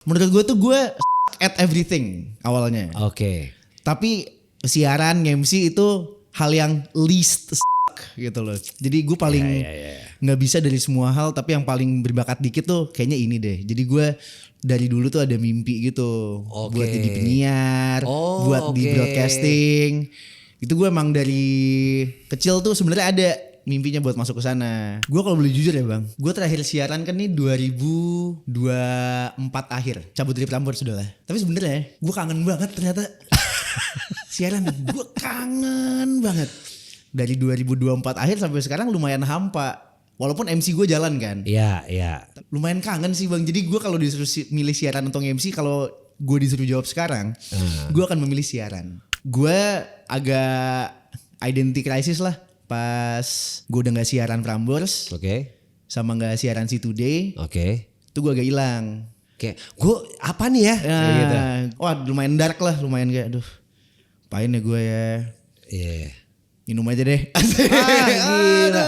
Menurut gue tuh gue at everything awalnya. Oke. Tapi siaran, MC itu hal yang least gitu loh. Jadi gue paling nggak bisa dari semua hal, tapi yang paling berbakat dikit tuh kayaknya ini deh. Jadi gue dari dulu tuh ada mimpi gitu buat jadi penyiar, buat di broadcasting. Itu gue emang dari kecil tuh sebenarnya ada mimpinya buat masuk ke sana. Gue kalau boleh jujur ya bang, gue terakhir siaran kan nih 2024 akhir, cabut dari Prambors sudah lah. Tapi sebenarnya gue kangen banget ternyata siaran. Gue kangen banget dari 2024 akhir sampai sekarang lumayan hampa. Walaupun MC gue jalan kan. Iya, iya. Lumayan kangen sih bang. Jadi gue kalau disuruh milih siaran atau MC, kalau gue disuruh jawab sekarang, gue akan memilih siaran. Gue agak identity crisis lah pas gue udah gak siaran Prambors. Oke. Sama gak siaran Si Today. Oke. Itu gue agak hilang. Oke. Gue apa nih ya? Gitu. Wah lumayan dark lah. Lumayan kayak aduh. Apain ya gue ya. Iya. Minum aja deh. Gila.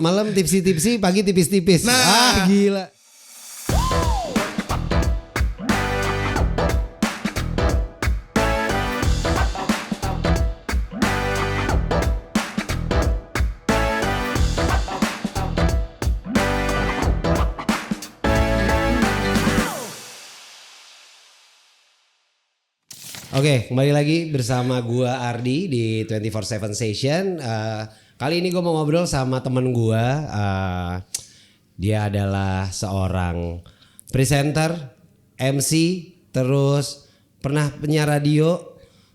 Malam tipsi-tipsi, pagi tipis-tipis. Gila. Oke, kembali lagi bersama gua Ardi di 24/7 Session. Kali ini gue mau ngobrol sama temen gue. Dia adalah seorang presenter, MC, terus pernah penyiar radio,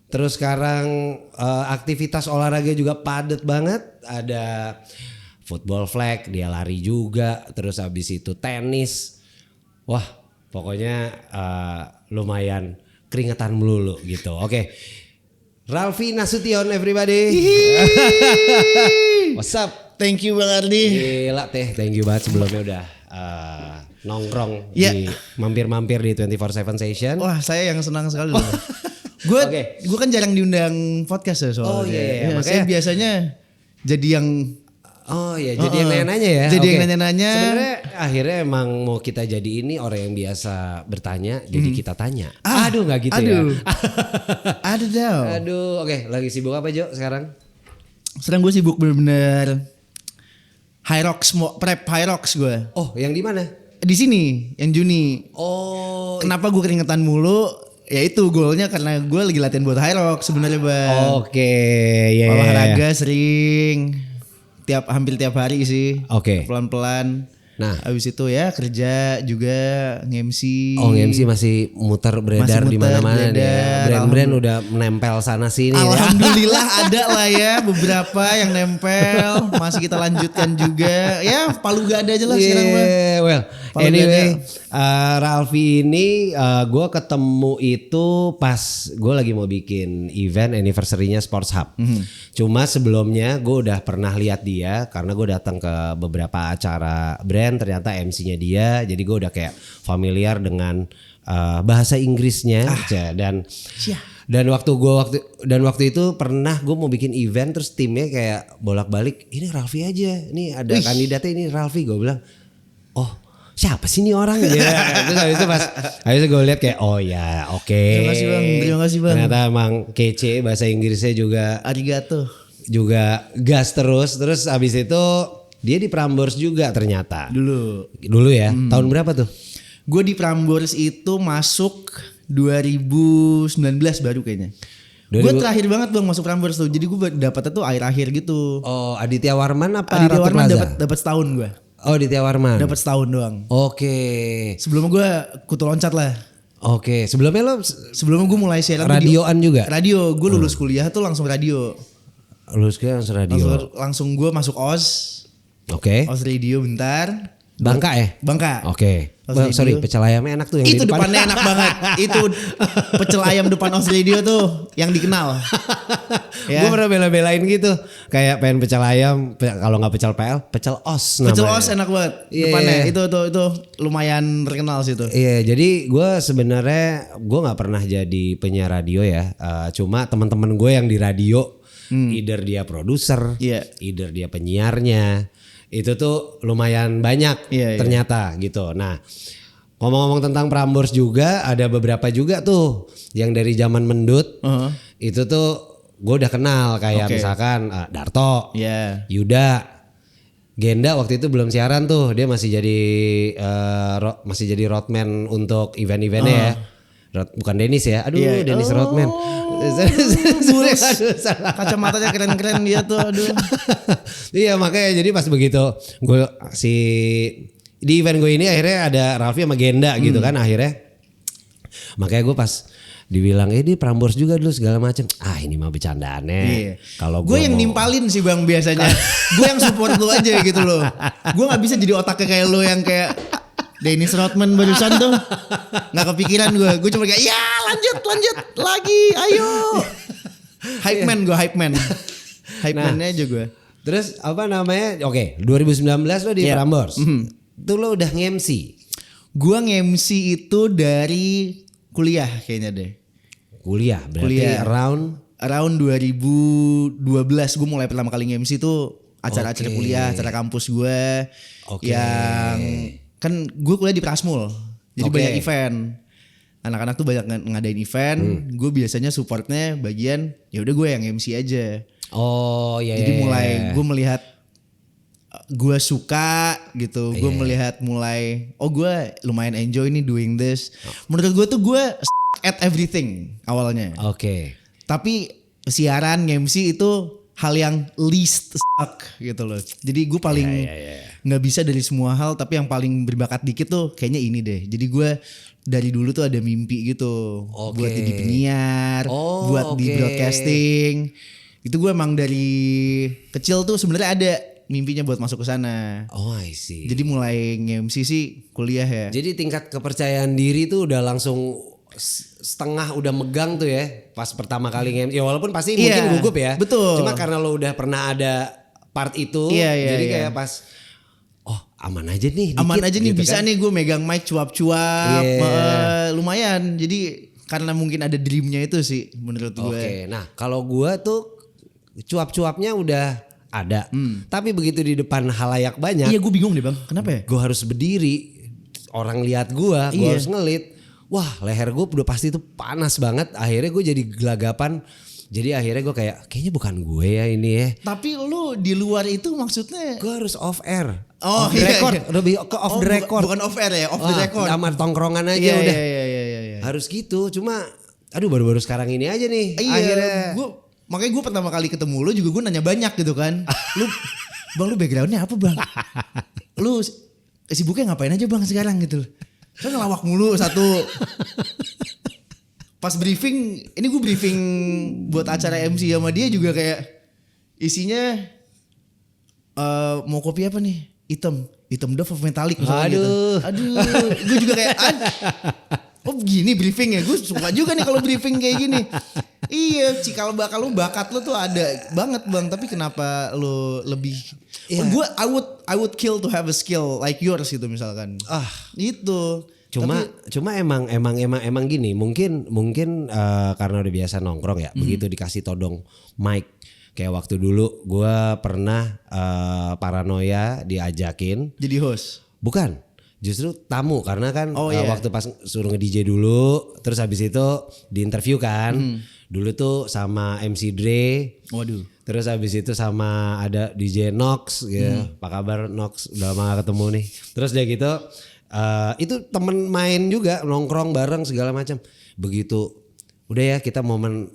terus sekarang aktivitas olahraga juga padat banget. Ada football flag, dia lari juga, terus habis itu tenis. Wah, pokoknya lumayan keringetan melulu gitu. Oke. Ralfi Nasution everybody. What's up? Thank you Bang Ardi. Gila teh, thank you banget sebelumnya udah nongkrong di mampir-mampir di 24/7 Session. Wah, saya yang senang sekali loh. Gue kan jarang diundang podcast ya soalnya. Oh iya, makanya saya biasanya jadi yang jadi yang nanya-nanya ya. Jadi yang nanya-nanya. Sebenarnya akhirnya emang mau kita jadi ini orang yang biasa bertanya, jadi kita tanya. Aduh nggak gitu ya. Aduh dong. Aduh, oke, lagi sibuk apa Jo sekarang? Sekarang gue sibuk bener-bener Hyrox, prep Hyrox gue. Oh, yang di mana? Di sini, yang Juni. Oh. Kenapa gue keringetan mulu? Ya itu goalnya karena gue lagi latihan buat Hyrox sebenarnya bang. Oke, ya. Olahraga sering. Hampir tiap hari sih. Oke. Pelan-pelan. Nah, abis itu ya kerja juga nge-MC. Oh, nge-MC masih muter beredar di mana-mana ya. Brand-brand udah menempel sana sini. Alhamdulillah ada lah ya beberapa yang nempel. Masih kita lanjutkan juga. Ya, palu gak ada aja lah sekarang bang. Well, anyway, Ralfi ini gue ketemu itu pas gue lagi mau bikin event anniversary-nya Sports Hub. Cuma sebelumnya gue udah pernah lihat dia karena gue datang ke beberapa acara brand, ternyata MC-nya dia. Jadi gue udah kayak familiar dengan bahasa Inggrisnya dan waktu itu pernah gue mau bikin event terus timnya kayak bolak-balik, ini Ralfi aja, ini ada kandidatnya, ini Ralfi. Gue bilang, oh siapa sih ini orang? Terus habis itu gue lihat kayak oh ya oke. Terima kasih bang. Ternyata emang kece, bahasa Inggrisnya juga arigato. Juga gas terus habis itu dia di Prambors juga ternyata. Dulu ya. Tahun berapa tuh? Gue di Prambors itu masuk 2019 baru kayaknya. Gue terakhir banget bang masuk Prambors tuh. Jadi gue dapetnya tuh akhir-akhir gitu. Oh, Aditya Warman apa? Aditya Warman dapat setahun gue. Oh, Aditya Warman. Dapat setahun doang. Oke. Sebelumnya gue kutu loncat lah. Oke. Sebelumnya gue mulai siaran radioan juga. Radio. Gue lulus kuliah tuh langsung radio. Lulus kuliah langsung radio. Langsung gue masuk OS. Oke. OS radio bentar. Bangka ya? Bangka. Oke. Sorry, pecel ayamnya enak tuh yang itu di depan. Depannya enak banget. Itu pecel ayam depan OS radio tuh yang dikenal. Gue pernah bela-belain gitu. Kayak pengen pecel ayam, kalau gak pecel PL, pecel OS namanya. Pecel OS enak banget. Depannya itu lumayan terkenal sih itu. Iya, jadi gue sebenarnya gue gak pernah jadi penyiar radio ya. Cuma teman-teman gue yang di radio, either dia produser, either dia penyiarnya. Itu tuh lumayan banyak ternyata gitu. Nah, Ngomong-ngomong tentang Prambors juga, ada beberapa juga tuh yang dari zaman Mendut. Itu tuh gue udah kenal kayak misalkan Darto, Yuda, Genda waktu itu belum siaran tuh, dia masih jadi roadman untuk event-eventnya ya. Bukan Dennis ya, Dennis Rodman. Kacamatanya keren-keren dia tuh, aduh. Iya makanya jadi pas begitu gue di event gue ini akhirnya ada Raffi sama Genda gitu kan akhirnya. Makanya gue pas dibilang di Prambors juga dulu segala macam. Ini mah bercandaannya. Kalau gue yang nimpalin sih Bang biasanya. Gue yang support lu aja gitu loh. Gue nggak bisa jadi otaknya kayak lu yang kayak Dennis Rodman barusan tuh nggak kepikiran gue cuma kayak ya lanjut lagi ayo hype man man-nya aja gue. Terus apa namanya 2019 lo di Prambors itu lo udah nge-MC. Gue nge-MC itu dari kuliah kayaknya deh. Berarti around 2012 gue mulai pertama kali nge-MC tuh acara-acara kuliah, acara kampus gue yang kan gue kuliah di Prasmul, jadi banyak event. Anak-anak tuh banyak ngadain event. Gue biasanya supportnya bagian ya udah gue yang MC aja. Jadi mulai gue melihat gue suka gitu. Gue melihat mulai gue lumayan enjoy nih doing this. Menurut gue tuh gue at everything awalnya. Tapi siaran MC itu hal yang least gitu loh. Jadi gue paling nggak bisa dari semua hal, tapi yang paling berbakat dikit tuh kayaknya ini deh. Jadi gue dari dulu tuh ada mimpi gitu buat jadi penyiar, buat di broadcasting. Itu gue emang dari kecil tuh sebenarnya ada mimpinya buat masuk ke sana. I see. Jadi mulai nge-MC sih kuliah ya. Jadi tingkat kepercayaan diri tuh udah langsung setengah udah megang tuh ya pas pertama kali nge-MC. Ya walaupun pasti mungkin gugup ya. Betul. Cuma karena lo udah pernah ada part itu, jadi kayak pas aman aja nih. Aman dikit, aja nih gitu bisa kan. nih gue megang mic cuap-cuap. Lumayan. Jadi karena mungkin ada dreamnya itu sih menurut gue. Nah kalau gue tuh cuap-cuapnya udah ada. Tapi begitu di depan halayak banyak. Iya gue bingung deh Bang. Kenapa ya? Gue harus berdiri. Orang lihat gue harus ngelit. Wah leher gue udah pasti tuh panas banget. Akhirnya gue jadi gelagapan. Jadi akhirnya gue kayaknya bukan gue ya ini ya. Tapi lu di luar itu maksudnya? Gue harus off air. Off the record. Lebih ke off the record. Bukan off air ya, off the record. Sama tongkrongan aja udah. Iya. Harus gitu. Cuma baru-baru sekarang ini aja nih. Akhirnya. Makanya gue pertama kali ketemu lu juga gue nanya banyak gitu kan. Lu backgroundnya apa Bang? Lu sibuknya ngapain aja Bang sekarang gitu. Kan ngelawak mulu satu. Pas briefing, ini gue briefing buat acara MC sama dia juga kayak isinya mau kopi apa nih? Hitam Dove Metallic misalnya gitu. Aduh, gue juga kayak begini briefing ya. Gue suka juga nih kalau briefing kayak gini. Iya, cikal bakal lu bakat lu tuh ada banget Bang, tapi kenapa lu lebih gue I would kill to have a skill like yours gitu misalkan. Itu. Cuma emang gini, mungkin karena udah biasa nongkrong ya, begitu dikasih todong mic. Kayak waktu dulu gue pernah Paranoia diajakin. Jadi host? Bukan, justru tamu karena kan waktu pas suruh nge-DJ dulu, terus habis itu diinterview kan. Dulu tuh sama MC Dre. Waduh. Terus habis itu sama ada DJ Nox gitu. Apa kabar Nox? Udah lama gak ketemu nih. Terus dia gitu itu temen main juga nongkrong bareng segala macam. Begitu udah ya kita momen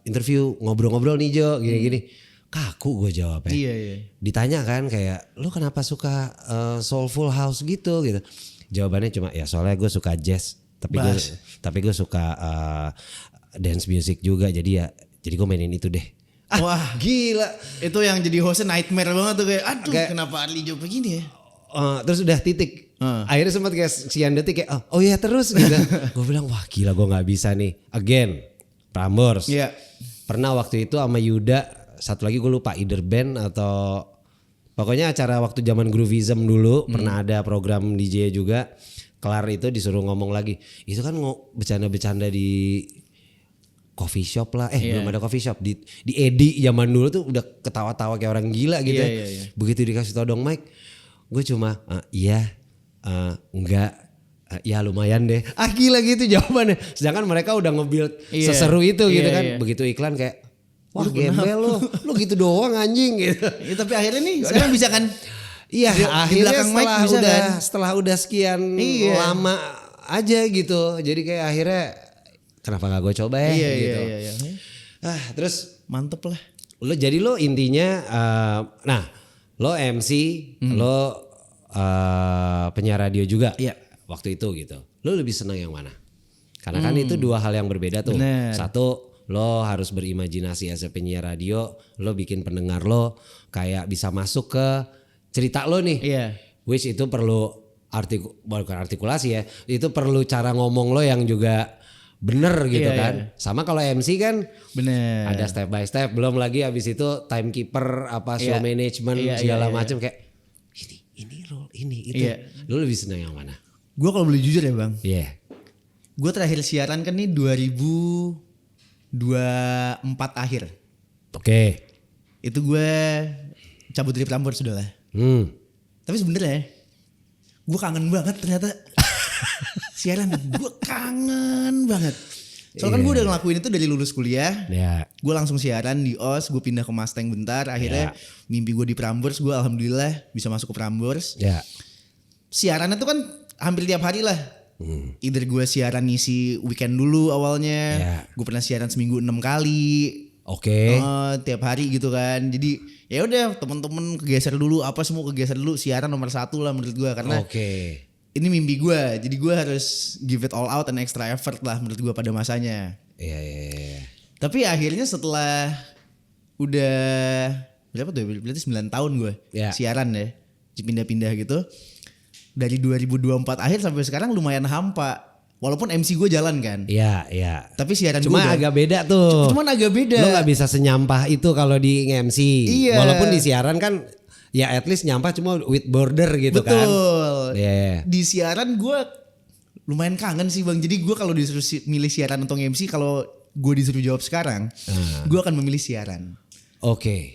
interview ngobrol-ngobrol nih Jo gini-gini. Kaku gue jawabnya. Iya. Ditanya kan kayak lu kenapa suka soulful house gitu. Jawabannya cuma ya soalnya gue suka jazz. Tapi gue suka dance music juga. Jadi gue mainin itu deh. Wah gila. Itu yang jadi hostnya nightmare banget tuh kayak kenapa Arli jawab begini ya. Terus udah titik. Akhirnya sempat kayak sekian detik kayak oh ya terus gitu. Gue bilang wah gila gue gak bisa nih. Again Prambors. Pernah waktu itu sama Yuda. Satu lagi gue lupa either band atau pokoknya acara waktu zaman Groovism dulu. Pernah ada program DJ juga. Kelar itu disuruh ngomong lagi. Itu kan bercanda-bercanda di coffee shop lah. Belum ada coffee shop. Di Edi zaman dulu tuh udah ketawa-tawa kayak orang gila gitu. Begitu dikasih todong mic. Gue cuma enggak Ya lumayan deh. Gila gitu jawabannya. Sedangkan mereka udah nge-build seseru itu gitu kan. Begitu iklan kayak wah gembel lu gitu doang anjing gitu. Ya, tapi akhirnya nih sekarang bisa kan. Iya akhirnya setelah udah sekian lama aja gitu. Jadi kayak akhirnya kenapa gak gue coba ya gitu. Iya. Terus mantep lah. Lo intinya lo MC, lo penyiar radio juga waktu itu gitu. Lo lebih senang yang mana? Karena kan itu dua hal yang berbeda tuh. Bener. Satu, lo harus berimajinasi as a penyiar radio, lo bikin pendengar lo kayak bisa masuk ke cerita lo nih. Iya. Which itu perlu bukan artikulasi ya, itu perlu cara ngomong lo yang juga bener gitu kan. Sama kalau MC kan bener. ada step by step, belum lagi abis itu timekeeper show management segala macam kayak ini role ini itu. Lo lebih senang yang mana? Gue kalau boleh jujur ya bang. Gue terakhir siaran kan nih 2024 akhir. Oke. Itu gue cabut dari Prambors sudah lah. Tapi sebenarnya gue kangen banget ternyata. Siaran gue kangen banget. Soalnya kan gue udah ngelakuin itu dari lulus kuliah. Gue langsung siaran di OS, gue pindah ke Mustang bentar. Akhirnya mimpi gue di Prambors, gue alhamdulillah bisa masuk ke Prambors. Siarannya tuh kan hampir tiap hari lah. Either gue siaran ngisi weekend dulu awalnya. Gue pernah siaran seminggu 6 kali. Tiap hari gitu kan. Jadi ya udah temen-temen kegeser dulu, apa semua kegeser dulu. Siaran nomor 1 lah menurut gue karena ini mimpi gue. Jadi gue harus give it all out and extra effort lah menurut gue pada masanya. Tapi akhirnya setelah udah berapa tuh? Berarti 9 tahun gue siaran ya. Pindah-pindah gitu. Dari 2024 akhir sampai sekarang lumayan hampa. Walaupun MC gue jalan kan. Tapi siaran cuma gue agak beda tuh. Cuman agak beda. Lo gak bisa senyampah itu kalau di MC. Walaupun di siaran kan ya at least nyampah cuma with border gitu. Kan. Betul. Di siaran gue lumayan kangen sih bang. Jadi gue kalau disuruh milih siaran atau MC, kalau gue disuruh jawab sekarang, gue akan memilih siaran.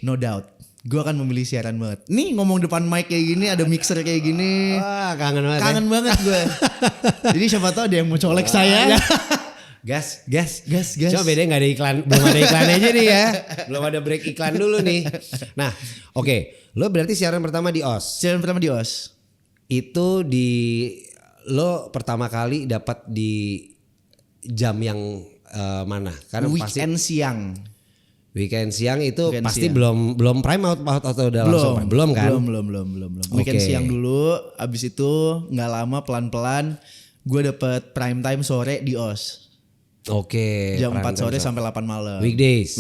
No doubt. Gue akan memilih siaran banget. Nih ngomong depan mic kayak gini, ada mixer kayak gini. Kangen banget. Kangen banget gue. Jadi siapa tahu ada yang mau colek saya. Gas. Cuma bedanya gak ada iklan, belum ada iklan aja nih ya. Belum ada break iklan dulu nih. Nah, lo berarti siaran pertama di OS. Siaran pertama di OS. Itu lo pertama kali dapat di jam yang mana? Karena weekend siang. Weekend siang itu pasti belum prime out atau udah langsung prime? Belum kan? Belum. Weekend siang dulu, abis itu nggak lama pelan-pelan gue dapet prime time sore di OS. Jam 4 sore sampai 8 malam. Weekdays.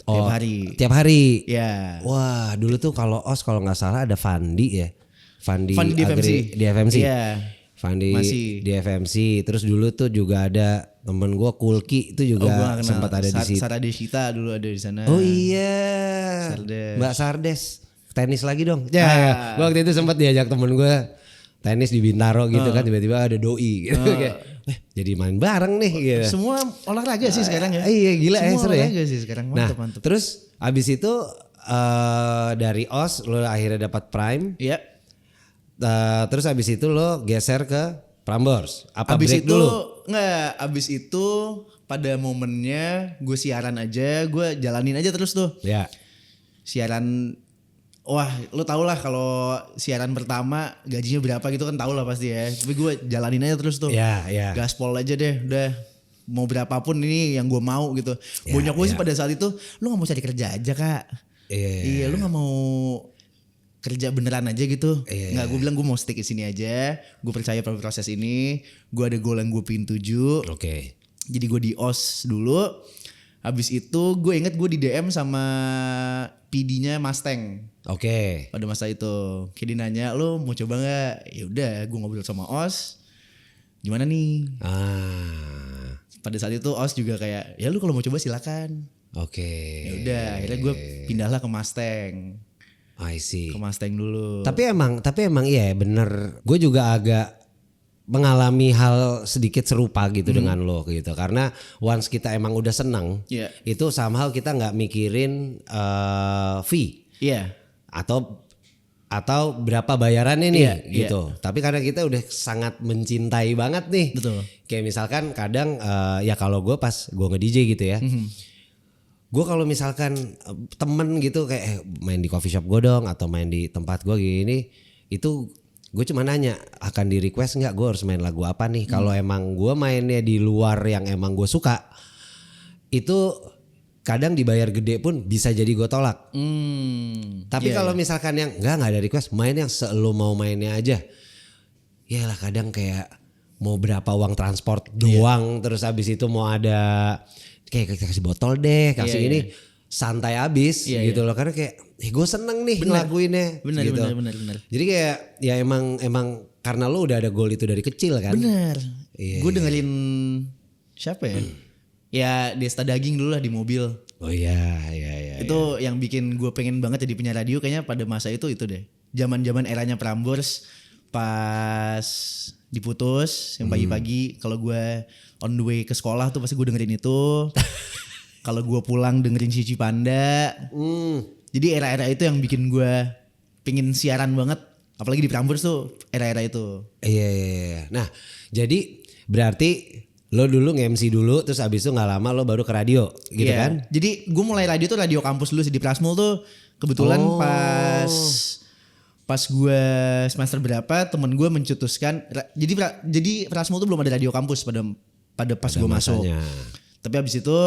Tiap hari. Ya. Wah, dulu tuh kalau OS kalau nggak salah ada Fandi ya. Fandi di FMC. Di FMC. Iya. Fandi di FMC. Terus dulu tuh juga ada temen gue Kulki itu juga sempat ada di situ. Sarah Desita dulu ada di sana. Oh iya. Sardes. Mbak Sardes. Tenis lagi dong. Ya. Gue waktu itu sempat diajak temen gue tenis di Bintaro gitu kan, tiba-tiba ada doi gitu. Kayak, jadi main bareng nih gitu. Semua olahraga sih sekarang ya. Iya gila ya seru ya. Olahraga sih sekarang. Mantap. Terus abis itu dari OS lo akhirnya dapat Prime. Iya. Terus abis itu lo geser ke Prambors. Apa abis break itu, dulu? Enggak, abis itu pada momennya gue siaran aja, gue jalanin aja terus tuh. Ya. Siaran, wah lo tau lah kalau siaran pertama gajinya berapa gitu kan tau lah pasti ya. Tapi gue jalanin aja terus tuh. Ya. Gaspol aja deh, udah mau berapapun ini yang gue mau gitu. Banyak gue sih pada saat itu, lo gak mau cari kerja aja kak. Iya, lo gak mau kerja beneran aja gitu. Nggak, gue bilang gue mau stick di sini aja. Gue percaya pada proses ini. Gue ada goal yang gue pengen tuju. Jadi gue di OS dulu. Habis itu gue inget gue di DM sama PD-nya Mustang. Pada masa itu, kayak dia nanya, lo mau coba nggak? Ya udah, gue ngobrol sama OS. Gimana nih? Pada saat itu OS juga kayak, ya lu kalau mau coba silakan. Ya udah, akhirnya gue pindahlah ke Mustang. I see. Ke Mustang dulu. Tapi emang iya bener. Gue juga agak mengalami hal sedikit serupa gitu dengan lo gitu. Karena once kita emang udah senang, itu somehow kita nggak mikirin fee. Atau atau berapa bayarannya nih Iya, gitu. Tapi karena kita udah sangat mencintai banget nih. Betul. Kayak misalkan kadang ya kalau gue pas gue nge-DJ gitu ya. Gue kalau misalkan temen gitu kayak main di coffee shop gue dong atau main di tempat gue gini, itu gue cuma nanya akan di request nggak gue harus main lagu apa nih. Kalau emang gue mainnya di luar yang emang gue suka, itu kadang dibayar gede pun bisa jadi gue tolak. Tapi kalau misalkan yang nggak ada request, main yang selalu mau mainnya aja. Ya lah kadang kayak mau berapa uang transport doang, terus habis itu mau ada kayak kasih botol deh, kasih ini santai abis gitu loh. Karena kayak gue seneng nih ngelakuinnya. Bener, gitu. bener. Jadi kayak ya emang karena lo udah ada goal itu dari kecil kan. Bener. Gue dengerin siapa ya? Ya Desta Daging dulu lah di mobil. Oh iya. Itu yang bikin gue pengen banget jadi penyiar radio kayaknya pada masa itu deh. Zaman-zaman eranya Prambors pas diputus yang pagi-pagi kalau gue on the way ke sekolah tuh pasti gue dengerin itu. Kalau gue pulang dengerin Cici Panda. Jadi era-era itu yang bikin gue pengen siaran banget. Apalagi di Prambors tuh era-era itu. Iya. Nah jadi berarti lo dulu nge-MC dulu terus abis itu gak lama lo baru ke radio gitu kan? Jadi gue mulai radio tuh radio kampus dulu sih di Prasmul tuh kebetulan pas gue semester berapa temen gue mencetuskan jadi Prasmul tuh belum ada radio kampus pada pas gue masuk. Tapi abis itu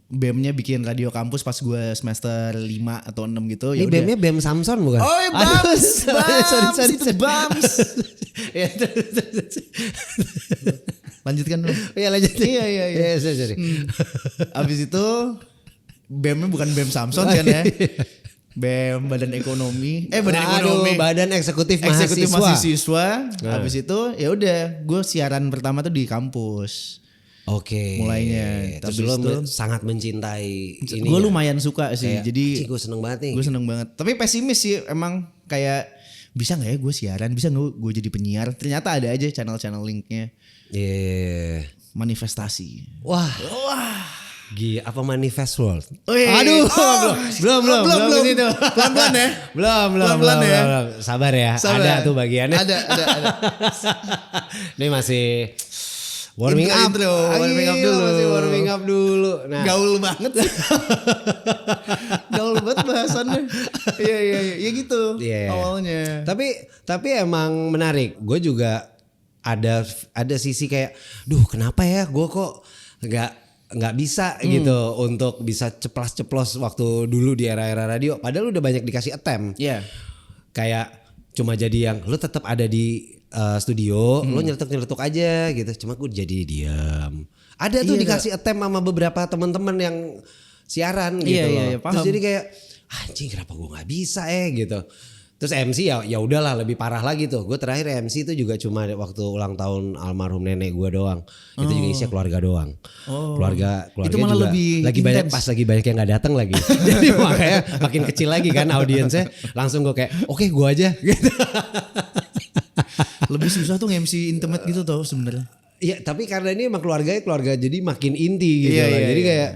BEM-nya bikin radio kampus pas gue semester 5 atau 6 gitu. Ini BEM-nya BEM Samson bukan? Oh Bams, sorry. Bams. Lanjutkan dulu. Iya lanjut. Iya. Sorry. Abis itu BEM-nya bukan BEM Samson kan ya. BEM Badan Ekonomi. Badan Eksekutif Mahasiswa. Nah. Abis itu ya udah gue siaran pertama tuh di kampus. Oke. Mulainya. Terus lo sangat mencintai ini. Gue lumayan suka sih. Jadi gue seneng banget nih. Gue seneng banget. Tapi pesimis sih emang kayak bisa nggak ya gue siaran? Bisa nggak gue jadi penyiar? Ternyata ada aja channel linknya. Iya. Manifestasi. Wah. Gila apa Manifest World? Aduh. Belum itu. Pelan-pelan ya. Belum ya. Sabar ya. Ada tuh bagiannya. Ada. Ini masih warming up dulu. Nah. Gaul banget. Gaul banget bahasannya. Iya gitu awalnya. Tapi emang menarik. Gue juga ada sisi kayak, kenapa ya gue kok nggak bisa gitu untuk bisa ceplas-ceplos waktu dulu di era-era radio. Padahal udah banyak dikasih attempt. Iya. Kayak cuma jadi yang lu tetap ada di studio, lu nyeletuk aja gitu. Cuma gue jadi diam. Ada tuh dikasih attempt sama beberapa teman-teman yang siaran gitu loh. Iya, paham. Terus jadi kayak anjing kenapa gue nggak bisa gitu. Terus MC ya udahlah lebih parah lagi tuh. Gue terakhir MC itu juga cuma waktu ulang tahun almarhum nenek gue doang. Itu juga isinya keluarga doang. Keluarga itu malah juga lebih lagi banyak pas lagi banyak yang nggak datang lagi. Jadi makanya makin kecil lagi kan audiensnya. Langsung gue kayak oke, gue aja gitu. Lebih susah tuh MC intimate gitu tau sebenarnya. Iya, tapi karena ini emang keluarga jadi makin inti gitu lah. Jadi kayak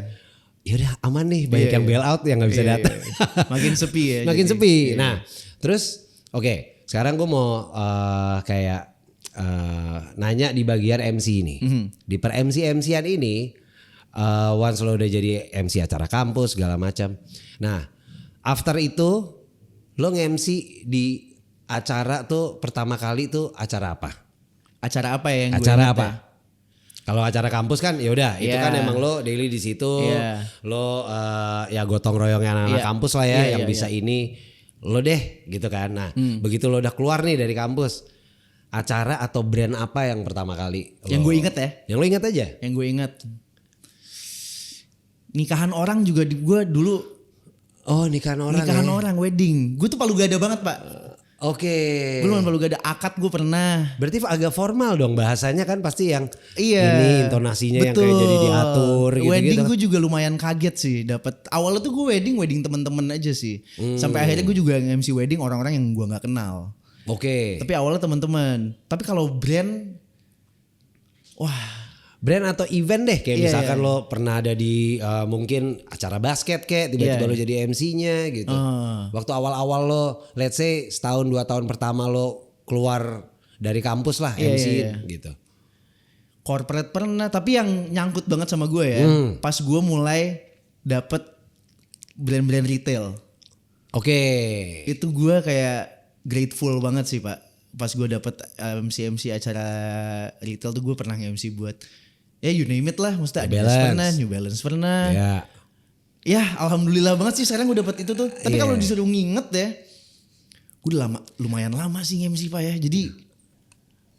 ya udah aman nih, banyak yang bail out yang nggak bisa datang. Makin sepi ya. Makin sepi. Nah, terus oke, sekarang gue mau kayak nanya di bagian MC ini. Di per MC-MC-an ini once lo udah jadi MC acara kampus segala macam. Nah, after itu lo nge-MC di acara tuh pertama kali tuh acara apa? Acara apa ya yang acara gue apa? Kalau acara kampus kan ya udah itu kan emang lo daily di situ. Lo ya gotong royongnya anak-anak kampus lah ya yang bisa ini lo deh gitu kan. Nah, begitu lo udah keluar nih dari kampus, acara atau brand apa yang pertama kali? Yang gue inget ya. Yang lo inget aja? Yang gue inget. Nikahan orang juga gue dulu. Oh, nikahan orang wedding. Gue tuh palu gada banget, Pak. Oke. Belum palu gada, akad gue pernah. Berarti agak formal dong bahasanya kan pasti yang iya, ini intonasinya yang kayak jadi diatur gitu. Wedding gue juga lumayan kaget sih dapat. Awalnya tuh gue wedding temen-temen aja sih. Sampai akhirnya gue juga nge-MC wedding orang-orang yang gue nggak kenal. Oke. Tapi awalnya teman-teman. Tapi kalau brand, wah brand atau event deh kayak Iya, misalkan iya. lo pernah ada di mungkin acara basket kayak tiba-tiba Iya. lo jadi MC-nya gitu. Waktu awal-awal lo let's say setahun 2 tahun pertama lo keluar dari kampus lah Iya, MC iya, iya. gitu. Corporate pernah, tapi yang nyangkut banget sama gue ya. Pas gue mulai dapet brand-brand retail. Oke. Itu gue kayak grateful banget sih Pak. Pas gue dapet MC acara retail tuh gue pernah nge-MC buat ya you name it lah. Maksudnya New Adidas Balance. pernah, New Balance pernah. Ya. Ya alhamdulillah banget sih sekarang gue dapet itu tuh. Tapi Iya. kalau disuruh nginget ya, gue udah lumayan lama sih nge-MC Pak ya. Jadi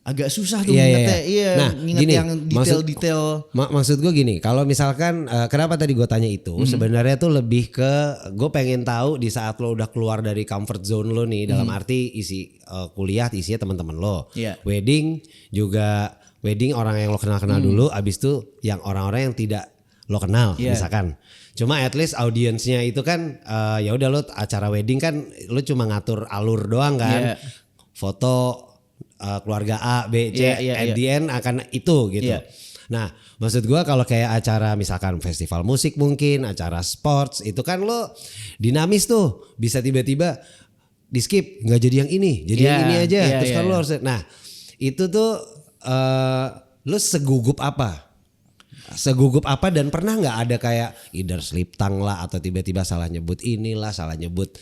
agak susah tuh Iya, iya, ngingetnya. iya. Iya, Nah, nginget gini, yang detail-detail. Maksud gue gini, kalau misalkan kenapa tadi gue tanya itu, sebenarnya tuh lebih ke gue pengen tahu di saat lo udah keluar dari comfort zone lo nih, dalam arti isi kuliah isinya teman-teman lo, Iya. wedding juga wedding orang yang lo kenal-kenal dulu, abis itu yang orang-orang yang tidak lo kenal, Iya. misalkan. Cuma at least audiensnya itu kan ya udah lo acara wedding kan lo cuma ngatur alur doang kan, Iya. foto keluarga A, B, C, Iya, at the end akan itu gitu. Iya. Nah maksud gua kalau kayak acara misalkan festival musik mungkin, acara sports itu kan lo dinamis tuh. Bisa tiba-tiba di skip nggak jadi yang ini, jadi yang Iya, ini aja. iya, Terus iya, kan lo iya. harus, nah itu tuh lo segugup apa? Segugup apa dan pernah nggak ada kayak either slip tongue lah atau tiba-tiba salah nyebut inilah, salah nyebut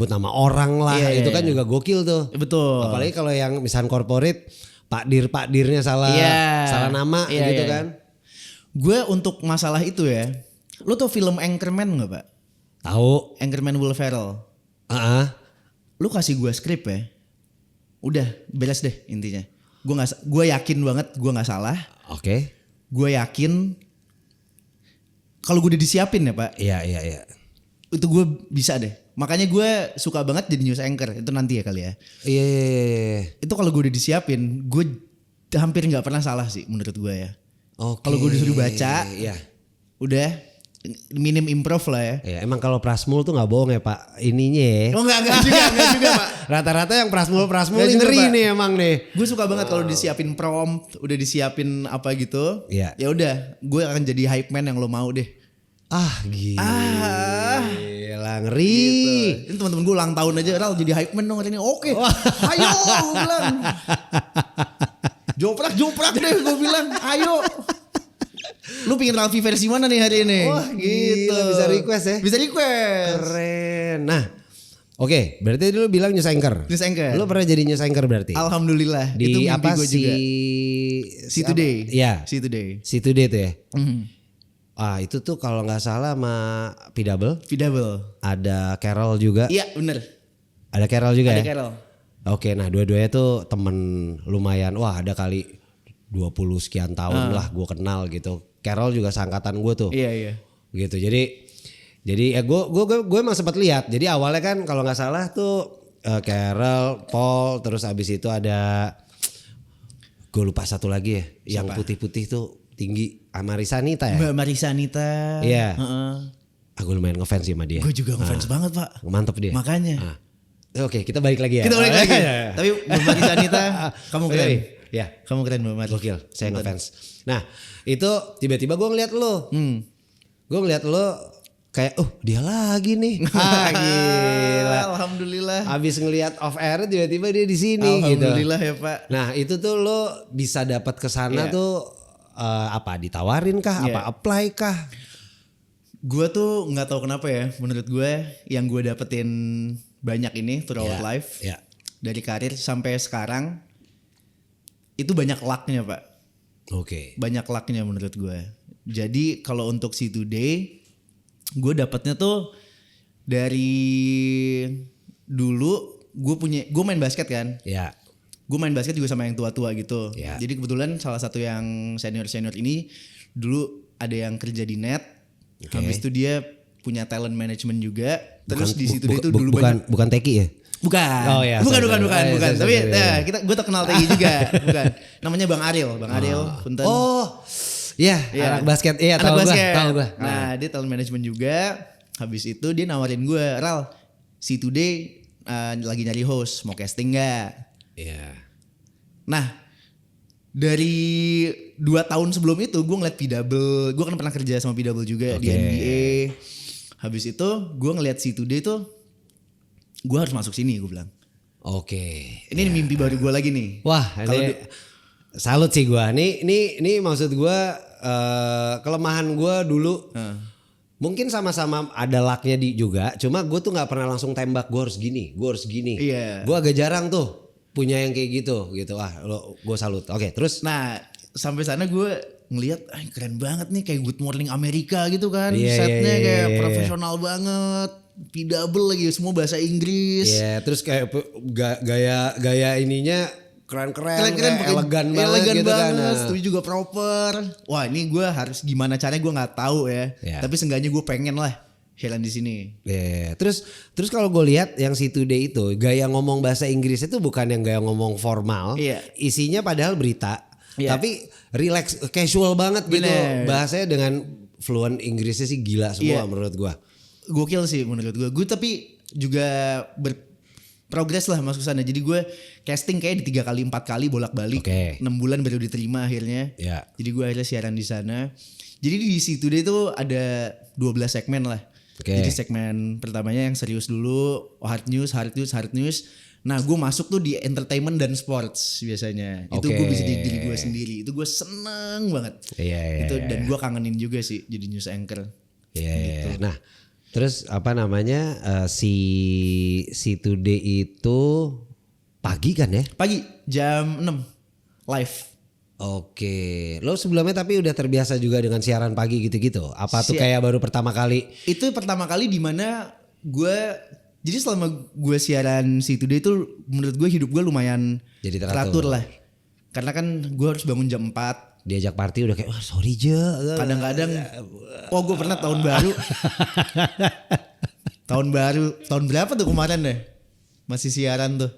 nama orang lah, Iya, itu iya, kan iya. juga gokil tuh. Betul. Apalagi kalau yang misalnya corporate pakdirnya salah Iya. salah nama Iya, gitu iya. kan. Gue untuk masalah itu ya, lo tau film Anchorman nggak Pak? Tahu. Anchorman Will Ferrell. Heeh. Lu kasih gue skrip ya, udah beres deh intinya. Gue yakin banget gue nggak salah. Oke. Gue yakin kalau gue udah disiapin ya Pak, Iya. itu gue bisa deh. Makanya gue suka banget jadi news anchor. Itu nanti ya kali ya. Iya. Itu kalau gue udah disiapin, gue hampir nggak pernah salah sih menurut gue ya. Oke. Kalau gue disuruh baca, Iya. udah minim improv lah ya. Iya, emang kalau Prasmul tuh nggak bohong ya Pak. Ininya ya. Oh enggak juga Pak. Rata-rata yang Prasmul Nggak juga, ngeri Pak. nih emang nih. Gue suka banget kalau disiapin prompt, udah disiapin apa gitu. Iya. Ya udah, gue akan jadi hype man yang lo mau deh. Gila ngeri. Ini teman-teman gue ulang tahun aja, Ral jadi hype man dong hari ini. Oke, ayo gue bilang. Joprak deh gue bilang, ayo. Lu pingin Ralfi versi mana nih hari ini? Wah, gila, bisa request ya? Bisa request. Keren. Nah, oke, berarti lu bilang news anchor. News anchor. Lu pernah jadi news anchor berarti? Alhamdulillah. Di itu mimpi apa gue juga. Si Today. Iya. Si Today. Si Today tuh ya. Mhm. Itu tuh kalau nggak salah sama P-Double. Vidable. Ada Carol juga. Iya bener. Ada Carol juga Ada ya. Carol. Oke, nah dua-duanya tuh temen lumayan. Wah, ada kali 20 sekian tahun lah gue kenal gitu. Carol juga seangkatan gue tuh. Iya. Gitu. Jadi gue emang sempat lihat. Jadi awalnya kan kalau nggak salah tuh Carol, Paul, terus abis itu ada gue lupa satu lagi ya, yang putih-putih tuh tinggi, Marisa Anita ya. Mbak Marisa Anita. Iya. Heeh. Aku lumayan ngefans sih sama dia. Gue juga ngefans banget Pak. Mantep dia. Makanya. Ah. Oke, kita balik lagi ya. Kita balik lagi. Iya. Tapi Mbak Marisa Anita, kamu keren. Ya, Kamu keren Mbak Marisa. gokil. Saya ngefans. Nah, itu tiba-tiba gue ngeliat lo. Gue ngeliat lo kayak, dia lagi nih. Gila. Alhamdulillah. Abis ngeliat off air tiba-tiba dia di sini gitu. Alhamdulillah ya Pak. Nah, itu tuh lo bisa dapat ke sana Iya. tuh apa ditawarin kah? Iya. Apa apply kah? Gue tuh nggak tahu kenapa ya. Menurut gue yang gue dapetin banyak ini throughout Iya, life. iya. Dari karir sampai sekarang. Itu banyak lucknya Pak. Oke. Banyak lucknya menurut gue. Jadi kalau untuk si Today, gue dapetnya tuh dari dulu gue main basket kan. Ya. Gue main basket juga sama yang tua-tua gitu. Ya. Jadi kebetulan salah satu yang senior ini dulu ada yang kerja di net. Oke. Habis itu dia punya talent management juga. Terus Bukan- di situ bu- itu bu- dulu bukan Teki ya? Bukan. Oh iya, bukan. sorry. Bukan. Sorry, Tapi sorry. gue tak kenal TI juga. Bukan. Namanya Bang Ariel. Punten. Oh. Iya, Iya. anak basket. Iya, Anak tahu gua, basket. tahu gua. Nah, dia talent management juga. Habis itu dia nawarin gue, Ral, si Today lagi nyari host, mau casting gak? Iya. Nah, Dari 2 tahun sebelum itu gue ngeliat P-Double. Gue kan pernah kerja sama P-Double juga di NBA. Habis itu gue ngeliat C2D itu, gue harus masuk sini gue bilang. Oke. Ini mimpi baru gue lagi nih. Wah, ini salut sih gue. Ini maksud gue kelemahan gue dulu. Mungkin sama-sama ada lucknya juga. Cuma gue tuh nggak pernah langsung tembak. Gue harus gini. Iya. Gue agak jarang tuh punya yang kayak gitu. Gue salut. Oke, terus. Nah sampai sana gue ngelihat keren banget nih kayak Good Morning America gitu kan. Setnya kayak profesional banget. P-Double lagi semua bahasa Inggris. Iya, terus kayak gaya ininya keren-keren, pakai elegan banget gitu kan. Tapi juga proper. Wah ini gue harus gimana caranya gue nggak tahu ya. Tapi seenggaknya gue pengen lah jalan di sini. Terus kalau gue lihat yang C2D itu gaya ngomong bahasa Inggris itu bukan yang gaya ngomong formal. Isinya padahal berita. Tapi relax, casual banget gitu. Bahasanya dengan fluent Inggrisnya sih gila semua menurut gue. Gokil sih menurut gue. Gue tapi juga berprogres lah masuk sana. Jadi gue casting kayak di 3 kali 4 kali bolak-balik. 6 bulan baru diterima akhirnya. Jadi gue akhirnya siaran di sana. Jadi di situ deh itu ada 12 segmen lah. Jadi segmen pertamanya yang serius dulu, hard news. Nah gue masuk tuh di entertainment dan sports biasanya. Itu gue bisa jadi diri gue sendiri. Itu gue seneng banget. Itu dan gue kangenin juga sih jadi news anchor. Gitu. Nah terus apa namanya si C2D itu pagi kan ya? Pagi jam 6 live. Oke, lo sebelumnya tapi udah terbiasa juga dengan siaran pagi gitu-gitu? Apa tuh kayak baru pertama kali? Itu pertama kali dimana gue, jadi selama gue siaran C2D itu menurut gue hidup gue lumayan jadi teratur lah. Karena kan gue harus bangun jam 4. Diajak party udah kayak sorry Je. Kadang-kadang, gue pernah tahun baru. tahun berapa tuh kemarin deh? Masih siaran tuh.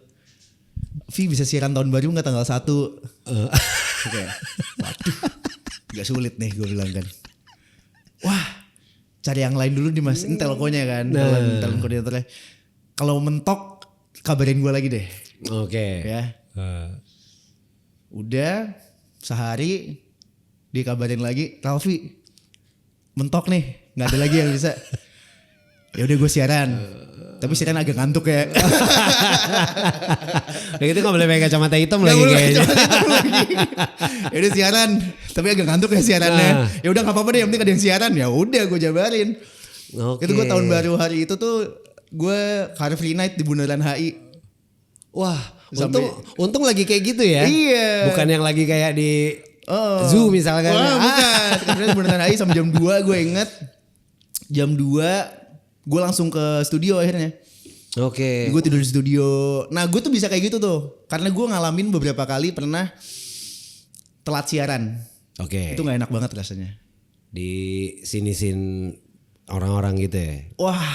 Vi bisa siaran tahun baru gak tanggal 1? Oke. Waduh, gak sulit nih gue bilang kan. Wah, cari yang lain dulu nih mas. Ini telkonya kan, telepon koordinatornya. Kalau mentok, kabarin gue lagi deh. Oke. Ya. Udah sehari dikabarin lagi, Ralfi mentok nih, nggak ada lagi yang bisa. Ya udah gue siaran. Tapi siaran agak ngantuk ya. Kayak gitu gak boleh pakai kacamata hitam lagi kayaknya. Ya udah siaran, tapi agak ngantuk ya siarannya. Ya udah nggak apa-apa deh, yang penting ada yang siaran. Ya udah gue jabarin. Itu gue tahun baru hari itu tuh gue Car Free Night di Bundaran HI. Wah, untung lagi kayak gitu ya. Iya. Bukan yang lagi kayak di zoo misalkan. Wah, bukan. Kemudian Bundaran HI sama jam 2 gue inget. Jam 2 gue langsung ke studio akhirnya. Oke. Gue tidur di studio. Nah gue tuh bisa kayak gitu tuh. Karena gue ngalamin beberapa kali pernah telat siaran. Itu gak enak banget rasanya. Di sini-sin orang-orang gitu ya. Wah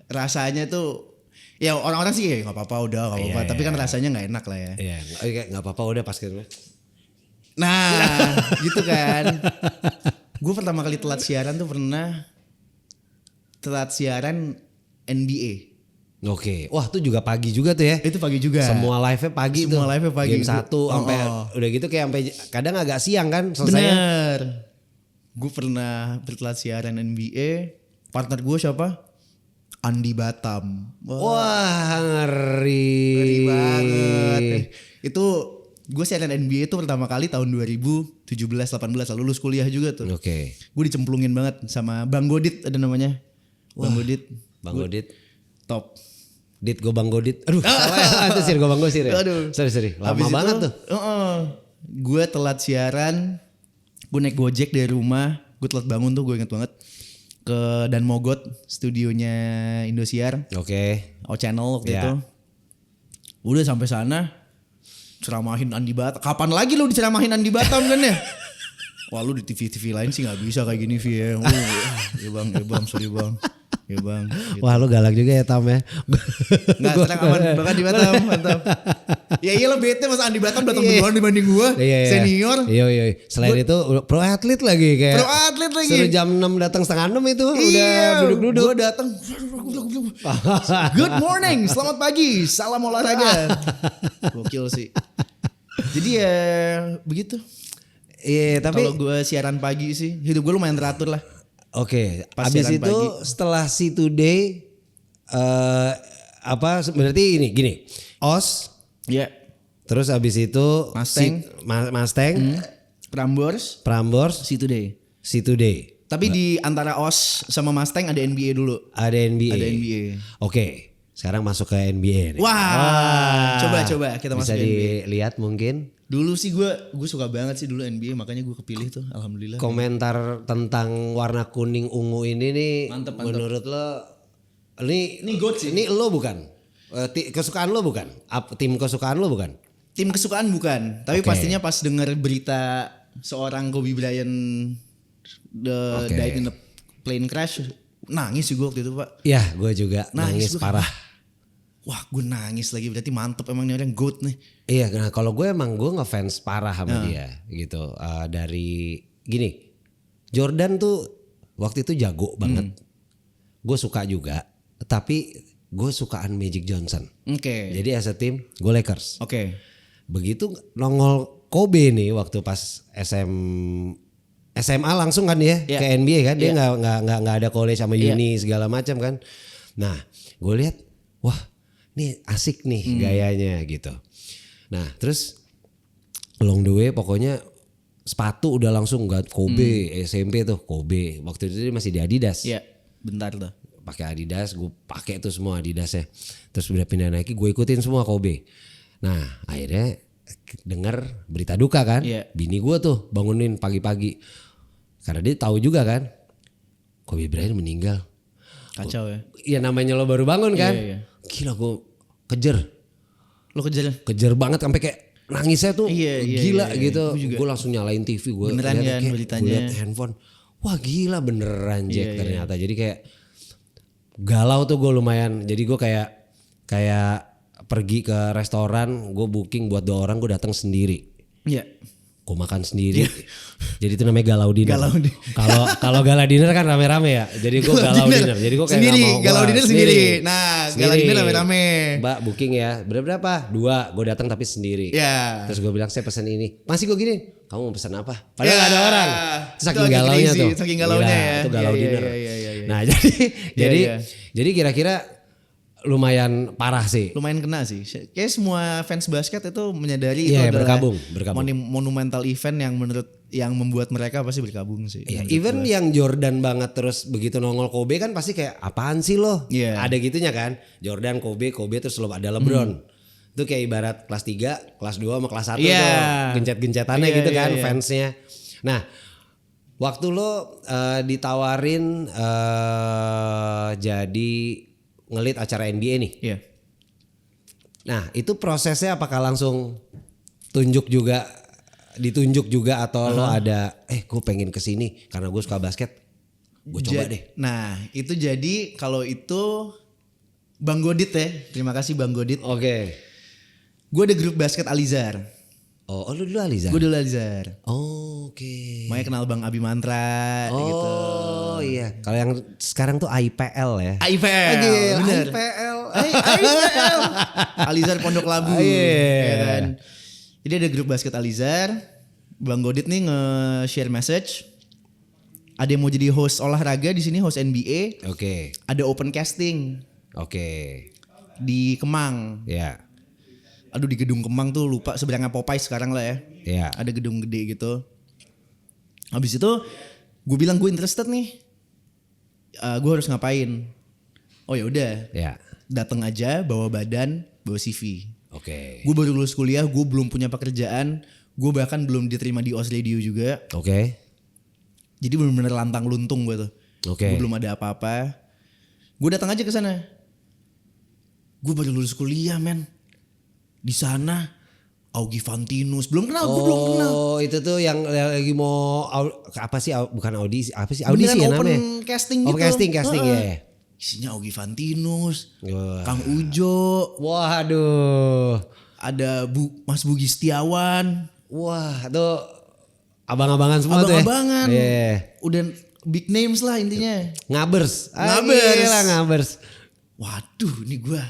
rasanya tuh. Ya orang-orang sih ya gak apa-apa udah gak apa-apa. Tapi kan rasanya gak enak lah ya. Iya gak apa-apa udah pas gitu. Nah gitu kan. Gue pertama kali telat siaran tuh pernah telat siaran NBA. Oke. Wah itu juga pagi juga tuh ya. Itu pagi juga. Semua live-nya pagi tuh. Semua live-nya pagi. Game 1 sampai udah gitu kayak sampai kadang agak siang kan selesainya. Bener. Gue pernah bertelat siaran NBA. Partner gue siapa? Andi Batam. Wah ngeri. Ngeri banget. Itu gue siaran NBA itu pertama kali tahun 2017-18 lalu lulus kuliah juga tuh. Oke. Gue dicemplungin banget sama Bang Godit ada namanya. Wah, Bang Godit. Top. Dit go Bang Godit. Aduh salah ya. Itu sih go Bang Godit ya. Aduh. Sorry. Lama Habis banget itu, tuh. Gue telat siaran. Gue naik Gojek dari rumah. Gue telat bangun tuh gue inget banget. Ke Dan Mogot studionya Indosiar. Oke. Channel waktu itu. Udah sampai sana. Ceramahin Andi Batam. Kapan lagi lu diceramahin Andi Batam kan ya? Wah lu di TV-TV lain sih gak bisa kayak gini Vi ya. Ya bang, sorry bang. Ya bang. Gitu. Wah lu galak juga ya Tam ya. Nggak serang aman bahkan di Batam. Mantap. Ya iyalah bete mas Andi Batam datang duluan dibanding gue. Senior. Iya. Selain itu pro atlet lagi kayak. Pro atlet lagi. Suruh jam 6 datang setengah 6 itu udah duduk-duduk. Gue datang. Good morning, selamat pagi, salam olahraga. Gokil sih. Jadi ya begitu. Iya, tapi Kalau gue siaran pagi sih, hidup gue lumayan teratur lah. oke, Pas abis siaran itu pagi. setelah si Today berarti ini gini. OS, Ya, terus abis itu Mustang. Mustang, Prambors, Prambors, si Today. si Today. Tapi di antara OS sama Mustang ada NBA dulu. Ada NBA. Ada NBA. Oke, sekarang masuk ke NBA nih. Wah, coba kita Bisa masuk ke NBA. dilihat mungkin Dulu sih gue suka banget sih dulu NBA, makanya gue kepilih tuh, alhamdulillah. komentar tentang warna kuning ungu ini nih. Mantep. Menurut lo ini GOAT sih. Ini lo bukan? Kesukaan lo bukan? Tim kesukaan lo bukan? Tim kesukaan bukan, tapi Oke. pastinya pas denger berita seorang Kobe Bryant died in a plane crash, nangis sih gue waktu itu, Pak. Ya, gue juga Nangis nangis gua. parah. Wah, gue nangis lagi, berarti mantep emang nih orang GOAT nih. Iya, nah kalau gue emang gue ngefans parah sama dia gitu. Dari gini, Jordan tuh waktu itu jago banget. Gue suka juga, tapi gue sukaan Magic Johnson. Oke. Jadi as a team, gue Lakers. Oke. Begitu nongol Kobe nih waktu pas SMA langsung kan dia Iya. ke NBA kan, dia Iya. nggak ada college sama Iya. uni segala macam kan. Nah, gue lihat, wah, ini asik nih gayanya gitu. Nah, terus along the way pokoknya sepatu udah langsung nggak Kobe, SMP tuh Kobe. Waktu itu dia masih di Adidas. Iya, bentar tuh. Pakai Adidas, gue pakai tuh semua Adidasnya. Terus udah pindah Nike, gue ikutin semua Kobe. Nah, akhirnya dengar berita duka kan. Iya. Bini gue tuh bangunin pagi-pagi. Karena dia tahu juga kan, Kobe Bryant meninggal. Kacau ya. Iya namanya lo baru bangun kan. Iya. Gila gue kejer. Lo kejar. Kejer banget sampai kayak nangisnya tuh Iya, gila iya. gitu. Gua juga. Gue langsung nyalain TV. Gue Beneran kan beritanya. Gue liat handphone. Wah gila beneran Jack Iya, ternyata. Jadi kayak galau tuh gue lumayan. Jadi gue kayak pergi ke restoran. Gue booking buat 2 orang. Gue datang sendiri. Iya. Gue makan sendiri. Jadi itu namanya galau dinner. Galau dinner. Kalau gala dinner kan rame-rame ya. Jadi gue galau dinner. Jadi gue kayak sendiri, nggak mau. galau Wah, dinner sendiri. Nah, galau Sendiri. dinner rame-rame. Mbak booking ya. Berapa? 2. Gue datang tapi sendiri. Ya. Terus gue bilang saya pesan ini. Masih gue gini. Kamu mau pesan apa? Padahal Ya. nggak ada orang. Itu Saking agak galaunya crazy, tuh. saking galaunya Gila, ya. Itu galau Iya, dinner. iya. Nah Iya, iya. jadi kira-kira lumayan parah sih. Lumayan kena sih. Kayak semua fans basket itu menyadari Iya, itu adalah berkabung. monumental event yang membuat mereka pasti berkabung sih. Ya, even yang Jordan banget terus begitu nongol Kobe kan pasti kayak apaan sih lo? Iya. Ada gitunya kan? Jordan, Kobe terus lo ada LeBron. Itu kayak ibarat kelas 3, kelas 2 sama kelas 1 Iya. tuh. Gencet-gencetannya Iya, gitu iya, kan iya. fansnya. Nah, waktu lo ditawarin jadi ngelit acara NBA nih. Iya. Nah, itu prosesnya apakah langsung ditunjuk juga atau lo ada gue pengen kesini karena gue suka basket, gue coba deh. Nah, itu jadi kalau itu Bang Godit ya. Terima kasih Bang Godit. Oke. Gue ada grup basket Alizar. Oh lu dulu Aliza? Gue dulu Alizar. Oke. Makanya kenal Bang Abi Mantra gitu. Oh iya. Kalau yang sekarang tuh IPL ya. IPL. Gila, Bener. IPL. IPL. Alizar Pondok Labu. Iya. Ya kan? Jadi ada grup basket Alizar. Bang Godit nih nge-share message. Ada yang mau jadi host olahraga di sini, host NBA. Oke. Ada open casting Oke. di Kemang. Ya. Aduh di gedung Kemang tuh lupa seberangnya Popeye sekarang lah ya. Ya. Ada gedung gede gitu. Habis itu gue bilang gue interested nih. Gue harus ngapain? Oh ya udah. Ya. Datang aja bawa badan, bawa CV. Oke. Gue baru lulus kuliah, gue belum punya pekerjaan, gue bahkan belum diterima di OS Radio juga. Oke. Jadi benar-benar lantang luntung gue tuh. Oke. Gue belum ada apa-apa. Gue datang aja ke sana. Gue baru lulus kuliah men. Di sana Augie Fantinus belum kenal, gue belum kenal. Oh itu tuh yang lagi mau apa sih bukan audisi apa sih audisi ya Beneran namanya? open casting Oh, gitu. casting Heeh. ya. Isinya Augie Fantinus, Wah. Kang Ujo, Waduh. ada Mas Bugi Setiawan, Wah, tuh abang-abangan semua tuh ya. abang-abangan. Iya. Udah big names lah intinya. Ngabers. Ngabers. Gila, ngabers. Waduh, ini gue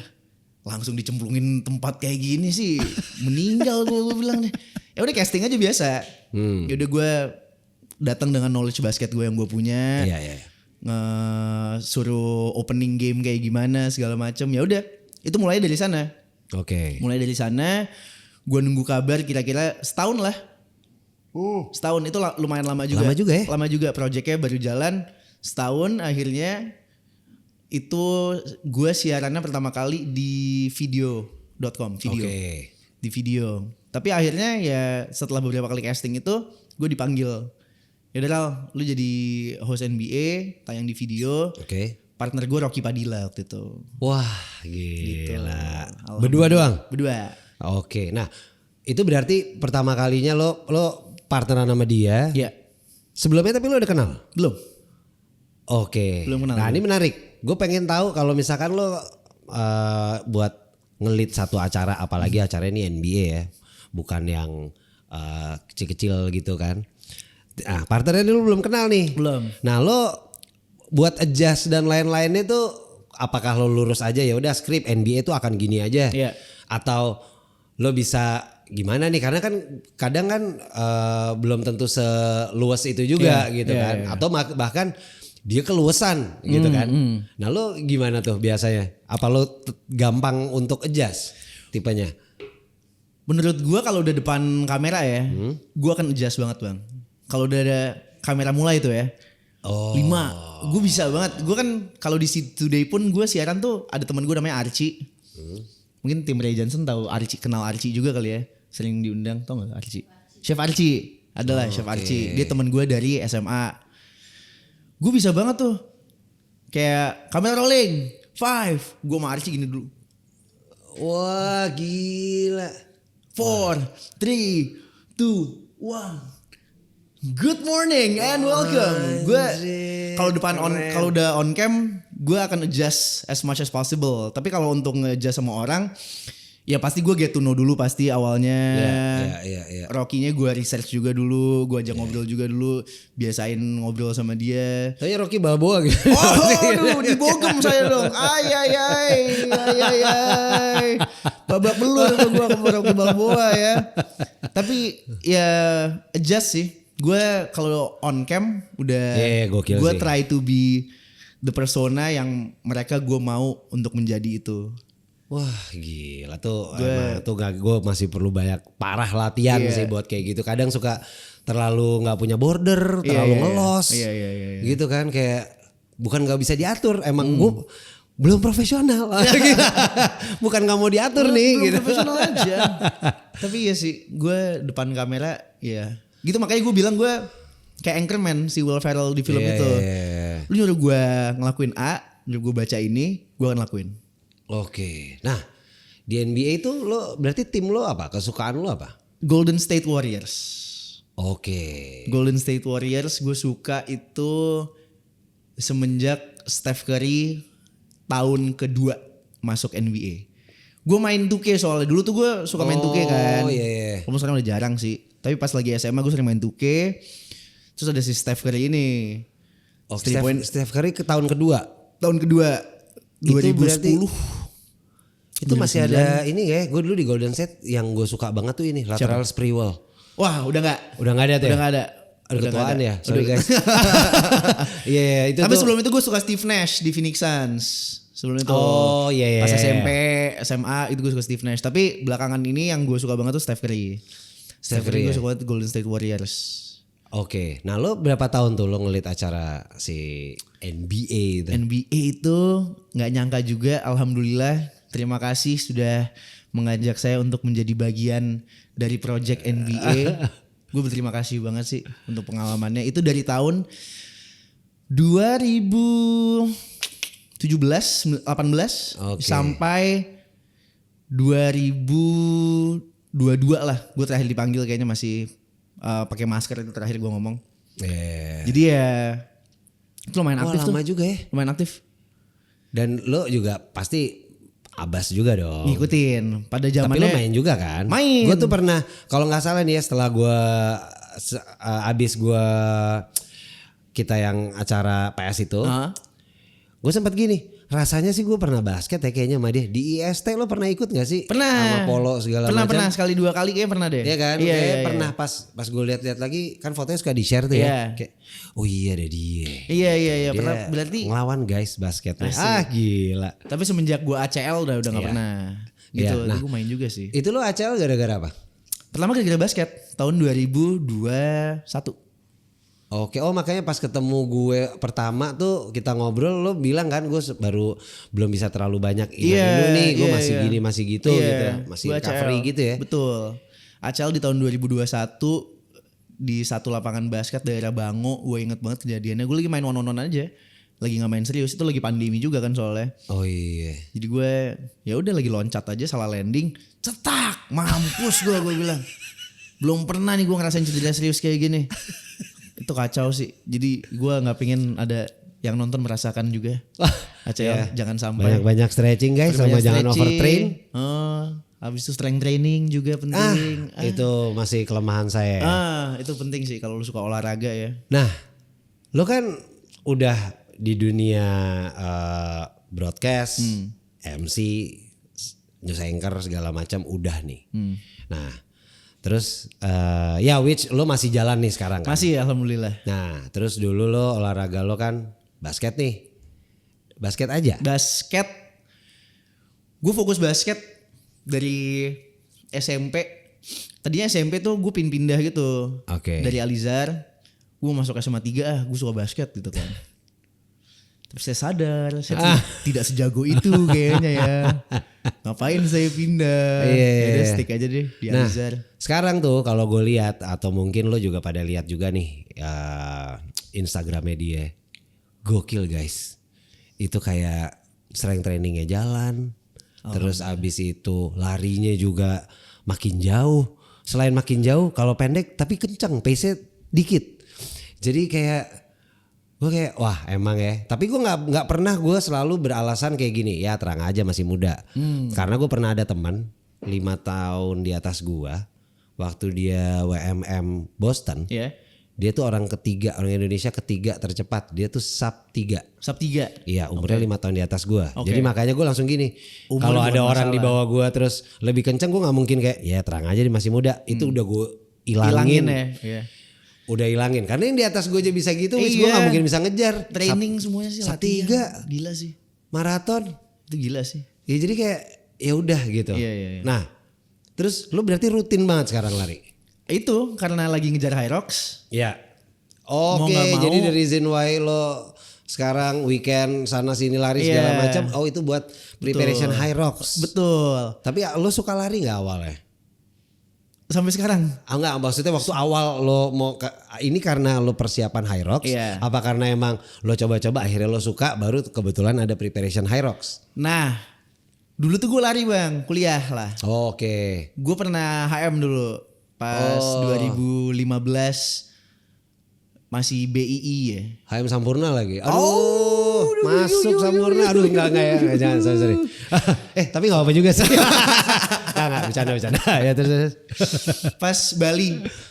langsung dicemplungin tempat kayak gini sih meninggal gue bilang deh. Ya udah casting aja biasa. Ya udah gue datang dengan knowledge basket gue yang gue punya. Iya. Suruh opening game kayak gimana segala macam. Ya udah, itu mulai dari sana. Oke. Mulai dari sana, gue nunggu kabar kira-kira setahun lah. Setahun itu lumayan lama juga. Lama juga ya? Lama juga, projectnya baru jalan setahun. Akhirnya itu gue siarannya pertama kali di video.com. Oke. Di video. Tapi akhirnya ya setelah beberapa kali casting itu gue dipanggil. Yaudah Ral, lu jadi host NBA, tayang di video. Oke. Partner gue Rocky Padilla waktu itu. Wah gila. Gitu. Berdua doang? Berdua. Oke. Nah itu berarti pertama kalinya lo partneran sama dia. Iya. Sebelumnya tapi lo udah kenal? Belum. Oke. Belum kenal. Nah ini menarik. Gue pengen tahu kalau misalkan lo buat ngelit satu acara, apalagi acara ini NBA ya, bukan yang kecil-kecil gitu kan. Nah partnernya lo belum kenal nih. Belum. Nah lo buat adjust dan lain-lainnya tuh apakah lo lurus aja ya udah skrip NBA itu akan gini aja. Iya. Atau lo bisa gimana nih, karena kan kadang kan belum tentu seluas itu juga gitu kan. Atau bahkan dia keluasan gitu kan. Nah lo gimana tuh biasanya? Apa lo gampang untuk adjust tipenya? Menurut gue kalau udah depan kamera ya, gue akan adjust banget bang. Kalau udah ada kamera mulai tuh ya, 5, gue bisa banget. Gue kan kalau di Today pun gue siaran tuh ada teman gue namanya Archie. Mungkin tim Ray Johnson tahu Archie, kenal Archie juga kali ya, sering diundang, tau nggak Archie? Chef Archie, adalah Chef Archie. Dia teman gue dari SMA. Gue bisa banget tuh, kayak kamera rolling, 5, gue sama Archie gini dulu. Wah gila. 4, 3, 2, 1. Good morning and welcome. Gue kalau kalau udah on cam, gue akan adjust as much as possible. Tapi kalau untuk nge-adjust sama orang, ya pasti gue get to know dulu pasti awalnya. Iya. Rocky-nya gue research juga dulu, gue ajak ngobrol juga dulu, biasain ngobrol sama dia. Tanya Rocky Balboa gitu. Aduh, dibogem saya dong. Ay. Babak belur tuh gue ke Rocky Balboa ya. Tapi ya adjust sih. Gue kalau on cam udah gue try to be the persona yang mereka gue mau untuk menjadi itu. Wah gila tuh, emang tuh gue masih perlu banyak parah latihan sih buat kayak gitu. Kadang suka terlalu nggak punya border, terlalu ngelos, gitu kan, kayak bukan nggak bisa diatur, emang gue belum profesional, bukan nggak mau diatur nih, belum gitu. profesional aja. Tapi ya sih, gue depan kamera, ya gitu, makanya gue bilang gue kayak Anchorman si Will Ferrell di film itu. Lu nyuruh gue ngelakuin A, nyuruh gue baca ini, gue akan lakuin. Oke, nah di NBA itu lo berarti tim lo apa? Kesukaan lo apa? Golden State Warriors. Oke. Golden State Warriors gue suka itu semenjak Steph Curry tahun kedua masuk NBA. Gue main 2K soalnya dulu tuh gue suka main 2K kan. Walaupun sekarang udah jarang sih. Tapi pas lagi SMA gue sering main 2K. Terus ada si Steph Curry ini. Steph Curry ke tahun kedua. Tahun kedua 2010. Itu masih ada ini ya. Gue dulu di Golden State yang gue suka banget tuh ini lateral Sprewell. Wah udah gak? Udah gak ada tuh. Udah gak ada. Udah ketuaan ya. Sorry guys. Iya itu. Tapi sebelum itu gue suka Steve Nash di Phoenix Suns. Sebelum itu. Oh iya. Pas SMP, SMA itu gue suka Steve Nash. Tapi belakangan ini yang gue suka banget tuh Steph Curry. Steph Curry gue suka Golden State Warriors. Oke. Nah lo berapa tahun tuh lo ngelit acara si NBA itu? NBA itu gak nyangka juga, alhamdulillah. Terima kasih sudah mengajak saya untuk menjadi bagian dari project NBA. Gue berterima kasih banget sih untuk pengalamannya. Itu dari tahun 2017, 18 sampai 2022 lah. Gue terakhir dipanggil kayaknya masih pakai masker itu terakhir gue ngomong. Jadi ya itu lumayan aktif tuh. Lama juga ya. Lumayan aktif. Dan lo juga pasti Abbas juga dong. Ngikutin pada zamannya. Tapi lo main juga kan? Main. Gue tuh pernah, kalau nggak salah nih ya, setelah gue abis gue kita yang acara PS itu, gue sempat gini, rasanya sih gue pernah basket ya kayaknya sama dia. Di IST lo pernah ikut gak sih? Pernah. Sama polo segala macam. Pernah sekali 2 kali kayaknya pernah deh. Iya kan? Iya, Kayak iya, pernah iya. pas gue lihat-lihat lagi kan fotonya suka di-share tuh ya. Iya. Kayak oh iya deh dia. Iya Dia pernah berarti. ngelawan guys basketnya. Asik. Gila. Tapi semenjak gue ACL udah gak Iya. pernah. Gitu. Iya, nah. Gue main juga sih. Itu lo ACL gara-gara apa? Pertama gara-gara basket tahun 2021. Oke, oh makanya pas ketemu gue pertama tuh kita ngobrol lo bilang kan gue baru belum bisa terlalu banyak Iya, nih, gue iya, masih iya. gini masih gitu Iya, gitu, masih gua recovery ACL. gitu ya. Betul. ACL di tahun 2021 di satu lapangan basket daerah Bango, gue inget banget kejadiannya. Gue lagi main one-on-one aja, lagi nggak main serius. Itu lagi pandemi juga kan soalnya. Oh iya. Jadi gue ya udah lagi loncat aja salah landing, cetak, mampus gue bilang. Belum pernah nih gue ngerasain cedera serius kayak gini. Itu kacau sih. Jadi gue nggak pengen ada yang nonton merasakan juga. ACL jangan sampai. Banyak-banyak stretching guys, sama Banyak jangan stretching. overtrain. Habis itu strength training juga penting. Itu masih kelemahan saya. Itu penting sih kalau lu suka olahraga ya. Nah, lo kan udah di dunia broadcast, MC, news anchor segala macam udah nih. Nah, terus ya which lo masih jalan nih sekarang kan? Masih alhamdulillah. Nah, terus dulu lo olahraga lo kan basket nih. Basket aja. Basket. Gue fokus basket dari SMP. Tadinya SMP tuh gue pindah gitu. Oke. Dari Alizar, gue masuk SMA 3 gue suka basket gitu kan. Tapi saya sadar saya tidak sejago itu kayaknya ya. Ngapain saya pindah? Iya. Ya udah stick aja deh di Nah, Alizar. sekarang tuh kalau gue lihat atau mungkin lo juga pada lihat juga nih Instagramnya dia, gokil guys. Itu kayak strength trainingnya jalan, terus abis itu larinya juga makin jauh. Selain makin jauh, kalau pendek tapi kencang, pace-nya dikit. Jadi kayak gue kayak wah emang ya. Tapi gue nggak pernah gue selalu beralasan kayak gini. Ya terang aja masih muda. Karena gue pernah ada teman 5 tahun di atas gue. Waktu dia WMM Boston. Ya. Dia tuh orang Indonesia ketiga tercepat. Dia tuh sub 3. Sub 3. Iya umurnya 5 tahun di atas gue. Oke. Jadi makanya gue langsung gini. Umur Kalau bukan ada orang masalah. di bawah gue terus lebih kenceng, gue gak mungkin kayak ya terang aja dia masih muda. Itu udah gue Hilangin ilangin. ya. Iya. Udah ilangin. Karena yang di atas gue aja bisa gitu. Gue Iya. gak mungkin bisa ngejar. Training semuanya sih Sub latihan. 3. Gila sih. Maraton. Itu gila sih. Ya jadi kayak ya udah gitu. Iya. Nah terus lu berarti rutin banget sekarang lari? Itu karena lagi ngejar High Rocks. Ya. Mau Oke, nggak mau. jadi the reason why lo sekarang weekend sana sini lari segala Iya. macam. Oh itu buat preparation High Rocks. Betul. Tapi lo suka lari nggak awalnya? Sampai sekarang. Enggak, maksudnya waktu awal lo mau ini karena lo persiapan High Rocks? Iya. Apa karena emang lo coba-coba akhirnya lo suka baru kebetulan ada preparation High Rocks? Nah, dulu tuh gue lari bang, kuliah lah. Oke. Gue pernah HM dulu pas 2015 masih BII ya. HM Sampurna lagi. Aduh, masuk Sampurna. Aduh, enggak ya. Jangan, sorry. Tapi enggak apa juga sih. Enggak, bercanda. Ya terus. Pas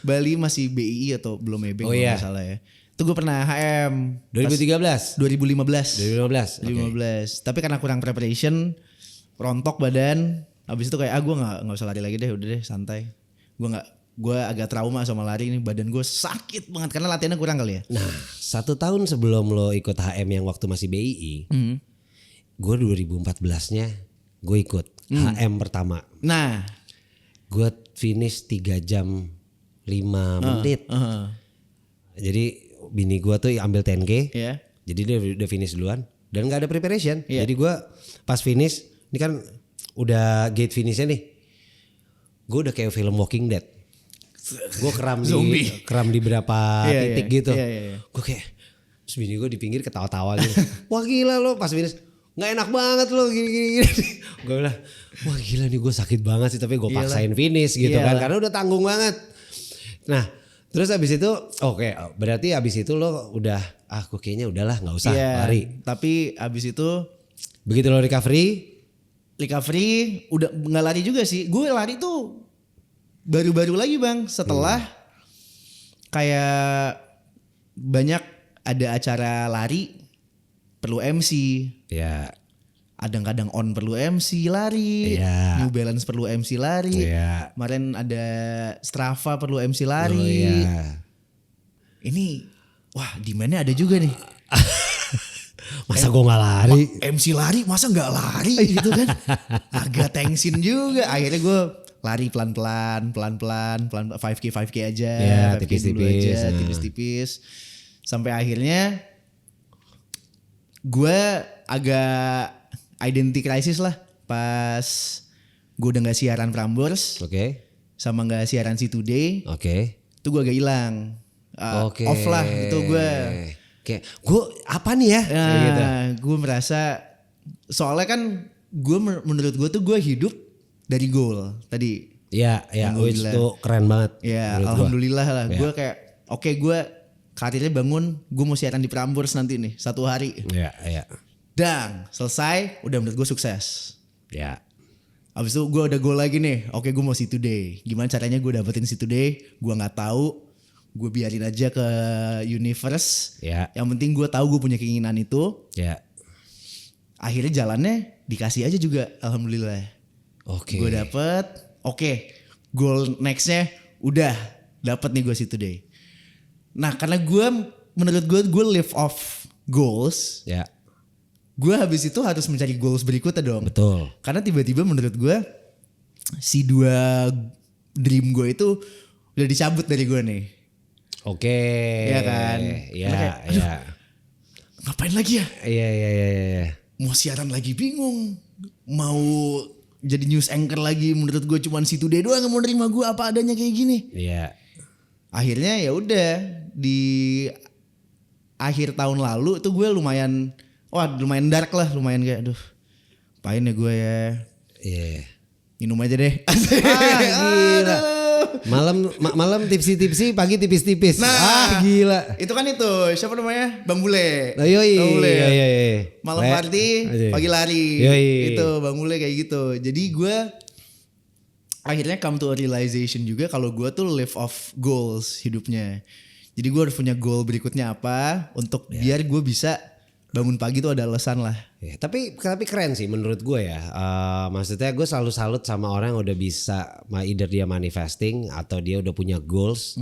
Bali masih BII atau belum ebeng kalau iya. nggak salah ya. Itu gue pernah HM 2013. 2015. 2015. 2015. Tapi karena kurang preparation, rontok badan. Habis itu kayak gue nggak usah lari lagi deh, udah deh santai. Gue agak trauma sama lari ini, badan gue sakit banget karena latihannya kurang kali ya. Nah, 1 tahun sebelum lo ikut HM yang waktu masih BII, gue 2014-nya gue ikut HM pertama. Nah, Gue finish 3 jam 5 menit. Jadi bini gue tuh ambil 10K. ya. Jadi dia udah finish duluan dan gak ada preparation. Iya. Jadi gue pas finish, ini kan udah gate finishnya nih. Gue udah kayak film Walking Dead. Gue kram di berapa titik gitu. Iya. Gue kayak terus bini gue di pinggir ketawa-tawa gitu. Wah gila lo pas finish nggak enak banget lo gini. Gue bilang wah gila nih gue sakit banget sih tapi gue paksain finish gitu kan karena udah tanggung banget. Nah terus abis itu oke, berarti abis itu lo udah gue kayaknya udahlah nggak usah lari. Tapi abis itu Begitu lo recovery udah nggak lari juga sih. Gue lari tuh baru-baru lagi bang, setelah kayak banyak ada acara lari perlu MC. ya kadang-kadang On perlu MC lari, Iya. New Balance perlu MC lari, Iya. kemarin ada Strava perlu MC lari. Oh iya. Ini wah demandnya ada juga nih. Masa gue gak lari? MC lari masa nggak lari gitu kan? Agak tensin juga. Akhirnya gue lari pelan-pelan 5K aja, Ya, 5K dulu tipis-tipis. aja, tipis-tipis. Sampai akhirnya gue agak identity crisis lah pas gue udah nggak siaran Prambors Oke. sama nggak siaran Si Today. Oke. Itu gue agak hilang. Oke. Off lah itu gue. Kayak gue apa nih ya? Kayak gitu. Gue merasa soalnya kan gue menurut gue tuh gue hidup dari goal tadi. Iya, ya, Yang gua which bilang. itu keren banget. Ya menurut gua. alhamdulillah lah. Ya. Gue kayak oke gue karirnya bangun. Gue mau siaran di Prambors nanti nih 1 hari. Iya, iya. Dan selesai udah menurut gue sukses. Ya. Abis itu gue udah goal lagi nih. Oke gue mau Si Today. Gimana caranya gue dapetin Si Today? Gue gak tahu. Gue biarin aja ke universe. Ya. Yang penting gue tahu gue punya keinginan itu. Ya. Akhirnya jalannya dikasih aja juga. Alhamdulillah. Oke. Gue dapet. Oke. Goal nextnya udah dapet nih gue Si Today. Nah karena menurut gue live off goals. Ya. Gue habis itu harus mencari goals berikutnya dong. Betul. Karena tiba-tiba menurut gue si 2 dream gue itu udah dicabut dari gue nih. Oke. Iya kan? Iya, Karena kayak, aduh, iya. ngapain lagi ya? Iya, iya, iya, iya. Mau siaran lagi bingung. Mau jadi news anchor lagi menurut gue cuman Si Today doang yang mau nerima gue apa adanya kayak gini. Iya. Akhirnya ya udah di akhir tahun lalu tuh gue lumayan dark lah, lumayan kayak aduh. Apain ya gue ya? Iya. Minum aja deh. Gila. Malam tipsi-tipsi, pagi tipis-tipis. Nah, Gila. Itu kan itu siapa namanya? Bang Bule. Oh, yoi. Bang Bule. Iya. Malam party, pagi lari. Yoi. Itu Bang Bule kayak gitu. Jadi gue akhirnya come to a realization juga kalau gue tuh live off goals hidupnya. Jadi gue harus punya goal berikutnya apa untuk biar gue bisa bangun pagi tuh ada alasan lah. Ya, tapi keren sih menurut gue ya. Maksudnya gue selalu salut sama orang yang udah bisa either dia manifesting atau dia udah punya goals.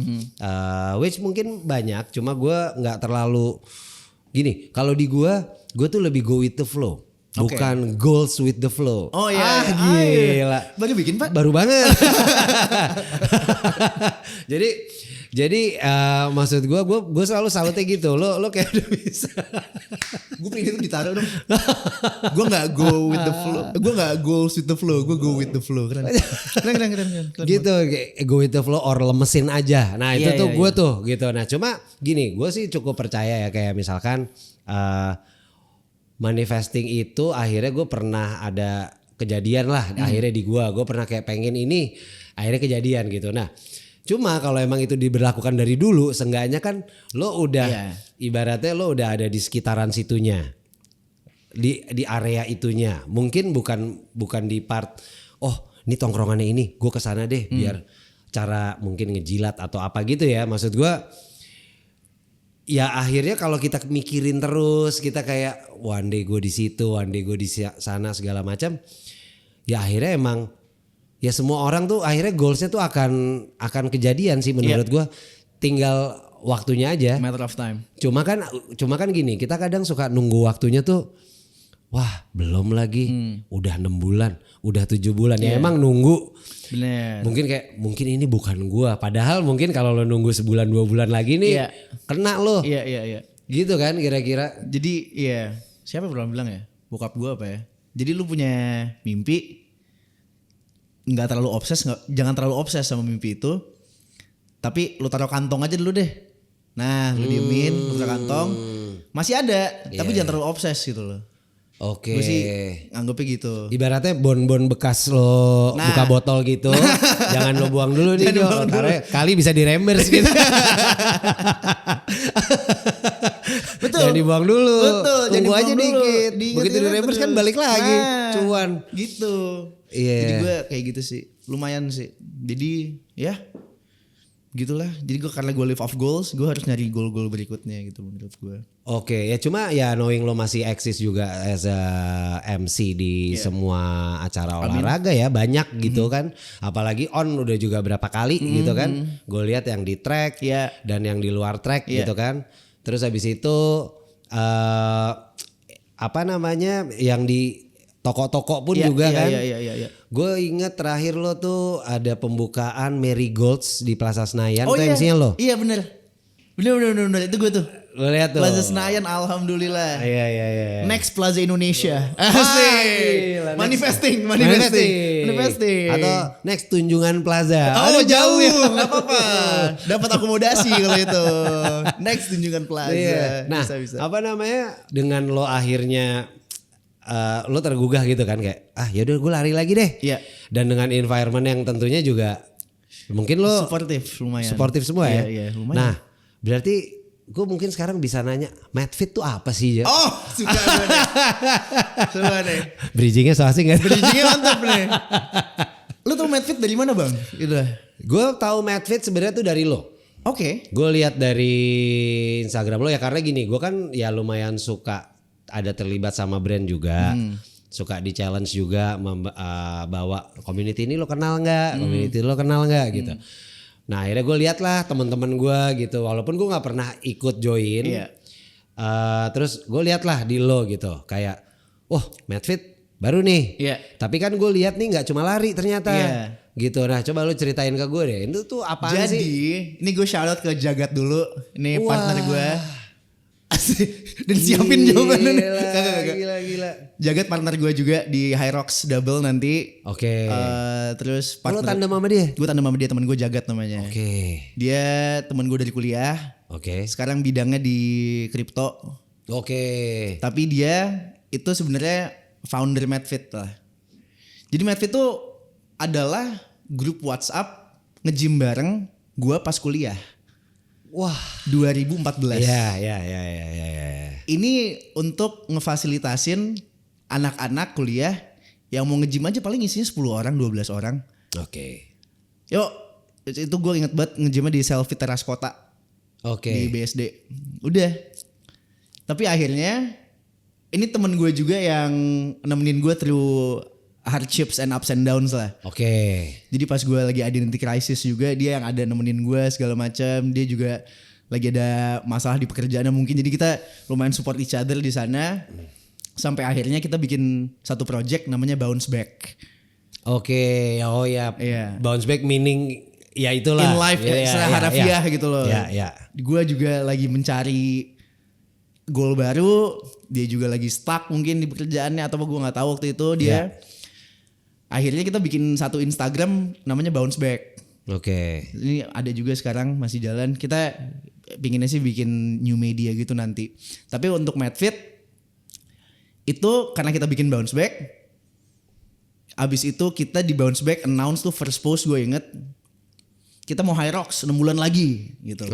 Which mungkin banyak, cuma gue nggak terlalu gini. Kalau di gue tuh lebih go with the flow. Oke. Bukan goals with the flow. Oh iya. Gila. Baru bikin Pak? Baru banget. Jadi maksud gue selalu salutnya gitu. Lo kayak udah bisa. Gue pengen itu ditaruh dong. Gue nggak go with the flow. Gue nggak goals with the flow. Gue go with the flow. Keren. Gitu, kayak go with the flow or lemesin aja. Nah itu Iya, tuh iya, gue iya. tuh gitu. Nah cuma gini, gue sih cukup percaya ya kayak misalkan manifesting itu akhirnya gue pernah ada kejadian lah. Akhirnya di gue pernah kayak pengen ini, akhirnya kejadian gitu. Nah cuma kalau emang itu diberlakukan dari dulu, seenggaknya kan lo udah ibaratnya lo udah ada di sekitaran situnya, di area itunya. Mungkin bukan di part, oh ini tongkrongannya ini, gue kesana deh biar cara mungkin ngejilat atau apa gitu ya. Maksud gue, ya akhirnya kalau kita mikirin terus, kita kayak one day gue di situ, one day gue di sana segala macam, ya akhirnya emang. Ya semua orang tuh akhirnya goalsnya tuh akan kejadian sih menurut gue, tinggal waktunya aja. Matter of time. Cuma kan gini, kita kadang suka nunggu waktunya tuh, wah belum lagi, udah 6 bulan, udah 7 bulan. Ya emang nunggu. Bener. Mungkin ini bukan gue. Padahal mungkin kalau lo nunggu sebulan 2 bulan lagi nih, kena lo. Iya. Gitu kan kira-kira. Jadi siapa pernah bilang ya? Bokap gue apa ya? Jadi lu punya mimpi, jangan terlalu obses sama mimpi itu. Tapi lu taruh kantong aja dulu deh. Nah, lu diemin, lu taruh kantong. Masih ada, tapi jangan terlalu obses gitu loh. Oke. Gue sih nganggepnya gitu. Ibaratnya bon-bon bekas lo buka botol gitu, jangan lo buang dulu nih, karena kali bisa dirembers gitu. Betul. Jangan dibuang dulu. Betul. Tunggu aja dibuang dulu. dikit. Begitu dirembers kan balik lagi. Cuan. Gitu. Iya. Jadi gue kayak gitu sih. Lumayan sih. Jadi ya gitulah. Jadi gue karena gue live off goals, gue harus nyari goal-goal berikutnya gitu menurut gue. Oke, ya cuma ya knowing lo masih eksis juga as a MC di semua acara olahraga ya banyak gitu kan. Apalagi on udah juga berapa kali gitu kan. Gue lihat yang di track dan yang di luar track gitu kan. Terus habis itu apa namanya yang di toko-toko pun juga kan. Iya. Gue inget terakhir lo tuh ada pembukaan Marigolds di Plaza Senayan. Oh tuh iya, MC-nya lo. Iya bener itu gue tuh. Lo lihat tuh. Plaza Senayan, alhamdulillah. Iya. Next Plaza Indonesia. Asik. Manifesting. Atau next Tunjungan Plaza. Oh jauh ya, nggak apa-apa. Dapat akomodasi kalau itu. Next Tunjungan Plaza. Iya. Nah, bisa. apa namanya? Dengan lo akhirnya lo tergugah gitu kan kayak yaudah gue lari lagi deh. Iya. Dan dengan environment yang tentunya juga mungkin lo Suportif lumayan. Suportif semua ya. Iya, lumayan. Nah, berarti gue mungkin sekarang bisa nanya Medfit tuh apa sih ya? Oh, suka nih. Bridgingnya so asing kan? Bridgingnya mantap nih. Lu tau Medfit dari mana bang? Gitu. Gue tahu Medfit sebenarnya tuh dari lo. Oke. Gue lihat dari Instagram lo ya karena gini, gue kan ya lumayan suka ada terlibat sama brand juga. Suka di challenge juga bawa community ini lo kenal nggak? Community lo kenal nggak gitu. Nah akhirnya gue lihat lah teman-teman gue gitu. Walaupun gue nggak pernah ikut join. Iya. Terus gue lihat lah di lo gitu. Kayak wah Medfit baru nih. Iya. Tapi kan gue lihat nih nggak cuma lari ternyata. Iya. Gitu. Nah coba lu ceritain ke gue deh. Itu tuh apaan sih? Jadi ini gue shout out ke Jagat dulu. Ini partner gue. Dan siapin jawabannya nih. Gila. Jagat partner gue juga di Hyrox Double nanti. Oke. Terus Lo partner. tandem sama dia? Gue tandem sama dia, teman gue Jagat namanya. Oke. Dia teman gue dari kuliah. Oke. Sekarang bidangnya di kripto. Oke. Tapi dia itu sebenarnya founder Medfit lah. Jadi Medfit tuh adalah grup WhatsApp nge-gym bareng gue pas kuliah. Wah. 2014. Ya. Ini untuk ngefasilitasin anak-anak kuliah yang mau nge-gym aja paling isinya 10 orang, 12 orang. Oke. Yuk, itu gue inget banget nge-gymnya di Selfie Teras Kota. Oke. Di BSD. Udah. Tapi akhirnya ini temen gue juga yang nemenin gue through hardships and ups and downs lah. Oke. Jadi pas gue lagi identity crisis juga dia yang ada nemenin gue segala macam. Dia juga lagi ada masalah di pekerjaannya mungkin. Jadi kita lumayan support each other di sana. Sampai akhirnya kita bikin satu project namanya Bounce Back. Oke. Oh ya. Iya. Bounce back meaning ya itulah. In life secara harafiah gitu loh. Ya. Gue juga lagi mencari goal baru. Dia juga lagi stuck mungkin di pekerjaannya atau apa gue nggak tahu waktu itu dia. Akhirnya kita bikin satu Instagram namanya Bounce Back. Oke. Ini ada juga sekarang masih jalan. Kita pinginnya sih bikin new media gitu nanti. Tapi untuk Medfit itu karena kita bikin Bounce Back. Abis itu kita di Bounce Back announce tuh first post gue inget. Kita mau Hyrox 6 bulan lagi gitu.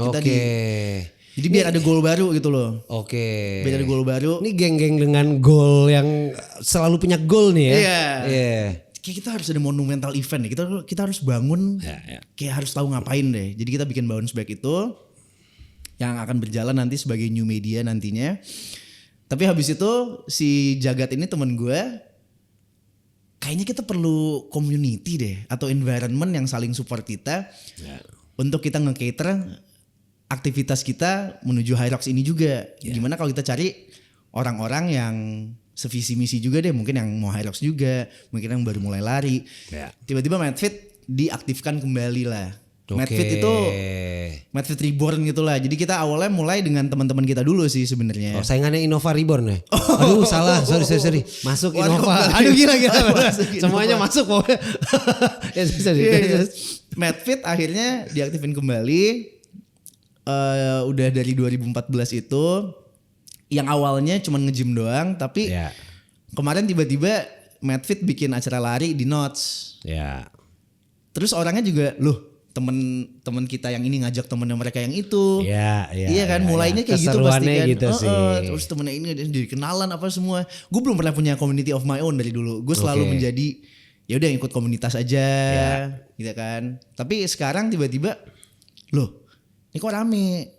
Jadi biar ada goal baru gitu loh. Oke. Biar ada goal baru. Ini geng-geng dengan goal yang selalu punya goal nih ya. Iya. Kayak kita harus ada monumental event nih. Kita harus bangun. Kayak harus tahu ngapain deh. Jadi kita bikin Bounce Back itu yang akan berjalan nanti sebagai new media nantinya. Tapi habis itu si Jagat ini teman gue, kayaknya kita perlu community deh atau environment yang saling support kita untuk kita nge-cater aktivitas kita menuju Hyrox ini juga. Gimana kalau kita cari orang-orang yang sevisi misi juga deh, mungkin yang mau Hyrox juga, mungkin yang baru mulai lari. Tiba-tiba Medfit diaktifkan kembali lah. Medfit itu Medfit Reborn gitulah. Jadi kita awalnya mulai dengan teman-teman kita dulu sih sebenarnya. Oh, saingannya Innova Reborn ya. Aduh salah, sorry. Masuk Innova. Aduh gila. Semuanya masuk pokoknya. Medfit akhirnya diaktifin kembali. Udah dari 2014 itu. Yang awalnya cuma nge-gym doang, tapi kemarin tiba-tiba Medfit bikin acara lari di Notes. Terus orangnya juga, temen kita yang ini ngajak temennya mereka yang itu. Iya kan, mulainya kayak gitu pasti kan. Gitu sih. Terus temennya ini jadi kenalan apa semua. Gue belum pernah punya community of my own dari dulu. Gue selalu menjadi ya udah ikut komunitas aja, gitu kan. Tapi sekarang tiba-tiba loh ini kok rame.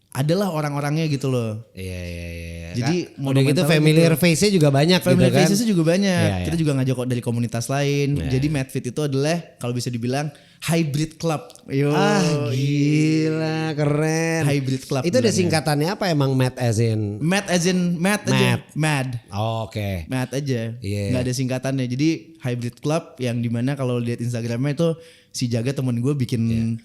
Adalah orang-orangnya gitu loh. Iya. Jadi udah gitu familiar face-nya juga banyak familiar gitu kan. faces juga banyak. Iya. Kita juga ngajak kok dari komunitas lain. Jadi Madfit itu adalah kalau bisa dibilang hybrid club. Yo. Gila keren. Hybrid club. Itu ada singkatannya apa emang Mad as in? Mad aja. Mad. Oh, oke. Mad aja. Iya. Nggak ada singkatannya. Jadi hybrid club yang dimana kalau lihat Instagramnya itu si Jaga temen gue bikin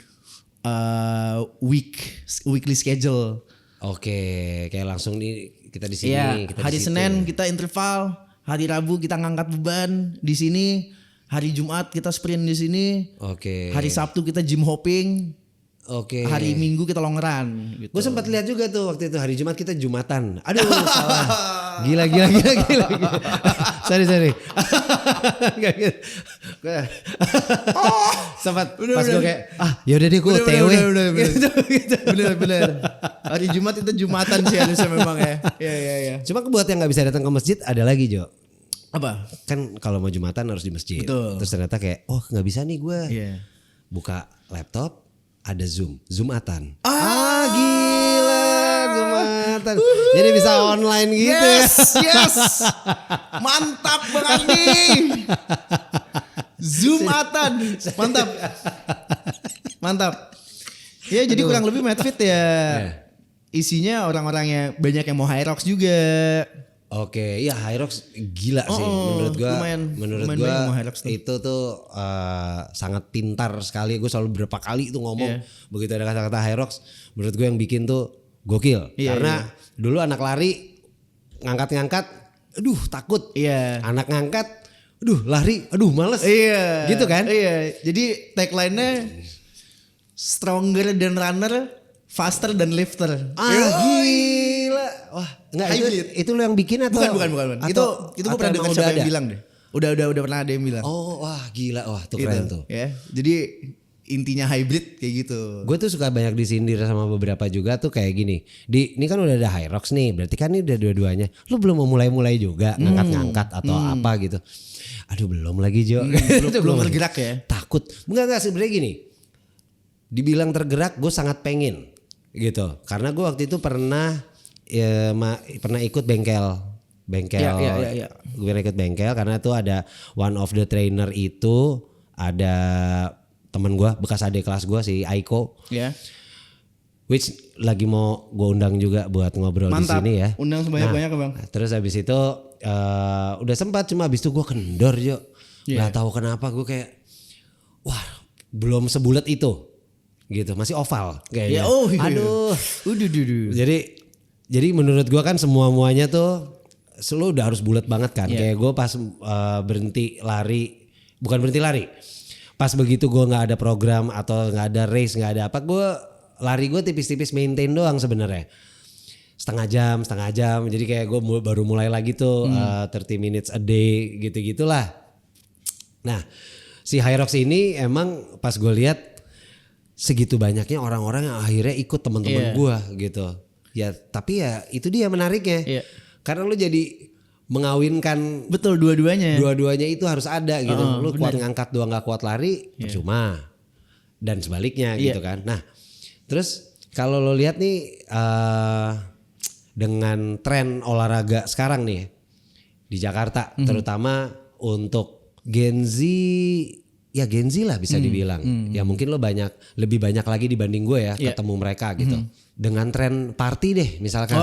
weekly schedule. Oke, kayak langsung kita di sini. Iya. Kita Hari di situ. Senin kita interval. Hari Rabu kita ngangkat beban di sini. Hari Jumat kita sprint di sini. Oke. Hari Sabtu kita gym hopping. Oke. Hari Minggu kita long run. Gitu. Gue sempat lihat juga tuh waktu itu hari Jumat kita Jumatan. Aduh salah. Gila. Sorry. Gak gitu. Sempat pas gue kayak yaudah deh gue TW. Bener. Hari Jumat itu Jumatan sih harusnya memang ya. Iya. Cuma buat yang gak bisa datang ke masjid ada lagi Jo. Apa? Kan kalau mau Jumatan harus di masjid. Betul. Terus ternyata kayak gak bisa nih gue. Iya. Buka laptop ada Zoomatan. Gila. Zoomatan. Jadi bisa online gitu. Yes. Mantap Bang Andi. Zoomatan. Mantap. Ya jadi kurang lebih Madfit ya. Isinya orang-orangnya banyak yang mau Hyrox juga. Oke, ya Hyrox gila sih menurut gua. Menurut gua itu tuh sangat pintar sekali. Gue selalu berapa kali itu ngomong begitu ada kata-kata Hyrox, menurut gua yang bikin tuh gokil. Karena dulu anak lari ngangkat-ngangkat, aduh takut. Iya. Anak ngangkat, aduh lari, aduh males. Iya. Gitu kan? Iya. Jadi tagline-nya stronger than runner, faster than lifter. Gila. Wah, enggak itu lo yang bikin atau? Bukan. Itu gue pernah dengar siapa yang bilang deh. Udah pernah ada yang bilang. Oh, wah gila. Wah, tuh keren tuh. Ya. Jadi intinya hybrid kayak gitu. Gue tuh suka banyak disindir sama beberapa juga tuh kayak gini. Ini kan udah ada Hyrox nih, berarti kan ini udah dua-duanya. Lu belum mau mulai juga ngangkat-ngangkat atau apa gitu. Aduh belum lagi Jo. Belum tergerak ya. Takut. Enggak sebenarnya gini. Dibilang tergerak gue sangat pengen gitu. Karena gue waktu itu pernah ikut bengkel. Ya. Gue pernah ikut bengkel karena tuh ada one of the trainer itu ada temen gue bekas adik kelas gue si Aiko. Ya. Which lagi mau gue undang juga buat ngobrol di sini ya. Undang sebanyak-banyak Bang. Terus habis itu udah sempat cuma habis itu gue kendor Jo. Gak tahu kenapa gue kayak wah belum sebulat itu gitu masih oval kayaknya. Aduh. Jadi menurut gue kan muanya tuh lo udah harus bulat banget kan. Kayak gue pas berhenti lari, bukan berhenti lari. Pas begitu gue nggak ada program atau nggak ada race nggak ada apa, gue lari gue tipis-tipis maintain doang sebenarnya. Setengah jam. Jadi kayak gue baru mulai lagi tuh 30 minutes a day gitu-gitulah. Nah si Hyrox ini emang pas gue lihat segitu banyaknya orang-orang yang akhirnya ikut teman-teman gue gitu. Ya tapi ya itu dia menariknya. Karena lu jadi mengawinkan betul dua-duanya. Dua-duanya itu harus ada gitu. Lu kuat ngangkat doang gak kuat lari percuma. Dan sebaliknya gitu kan. Nah, terus kalau lo lihat nih dengan tren olahraga sekarang nih di Jakarta terutama untuk Gen Z lah bisa dibilang. Ya mungkin lo lebih banyak lagi dibanding gue ya ketemu mereka gitu. Dengan tren party deh misalkan.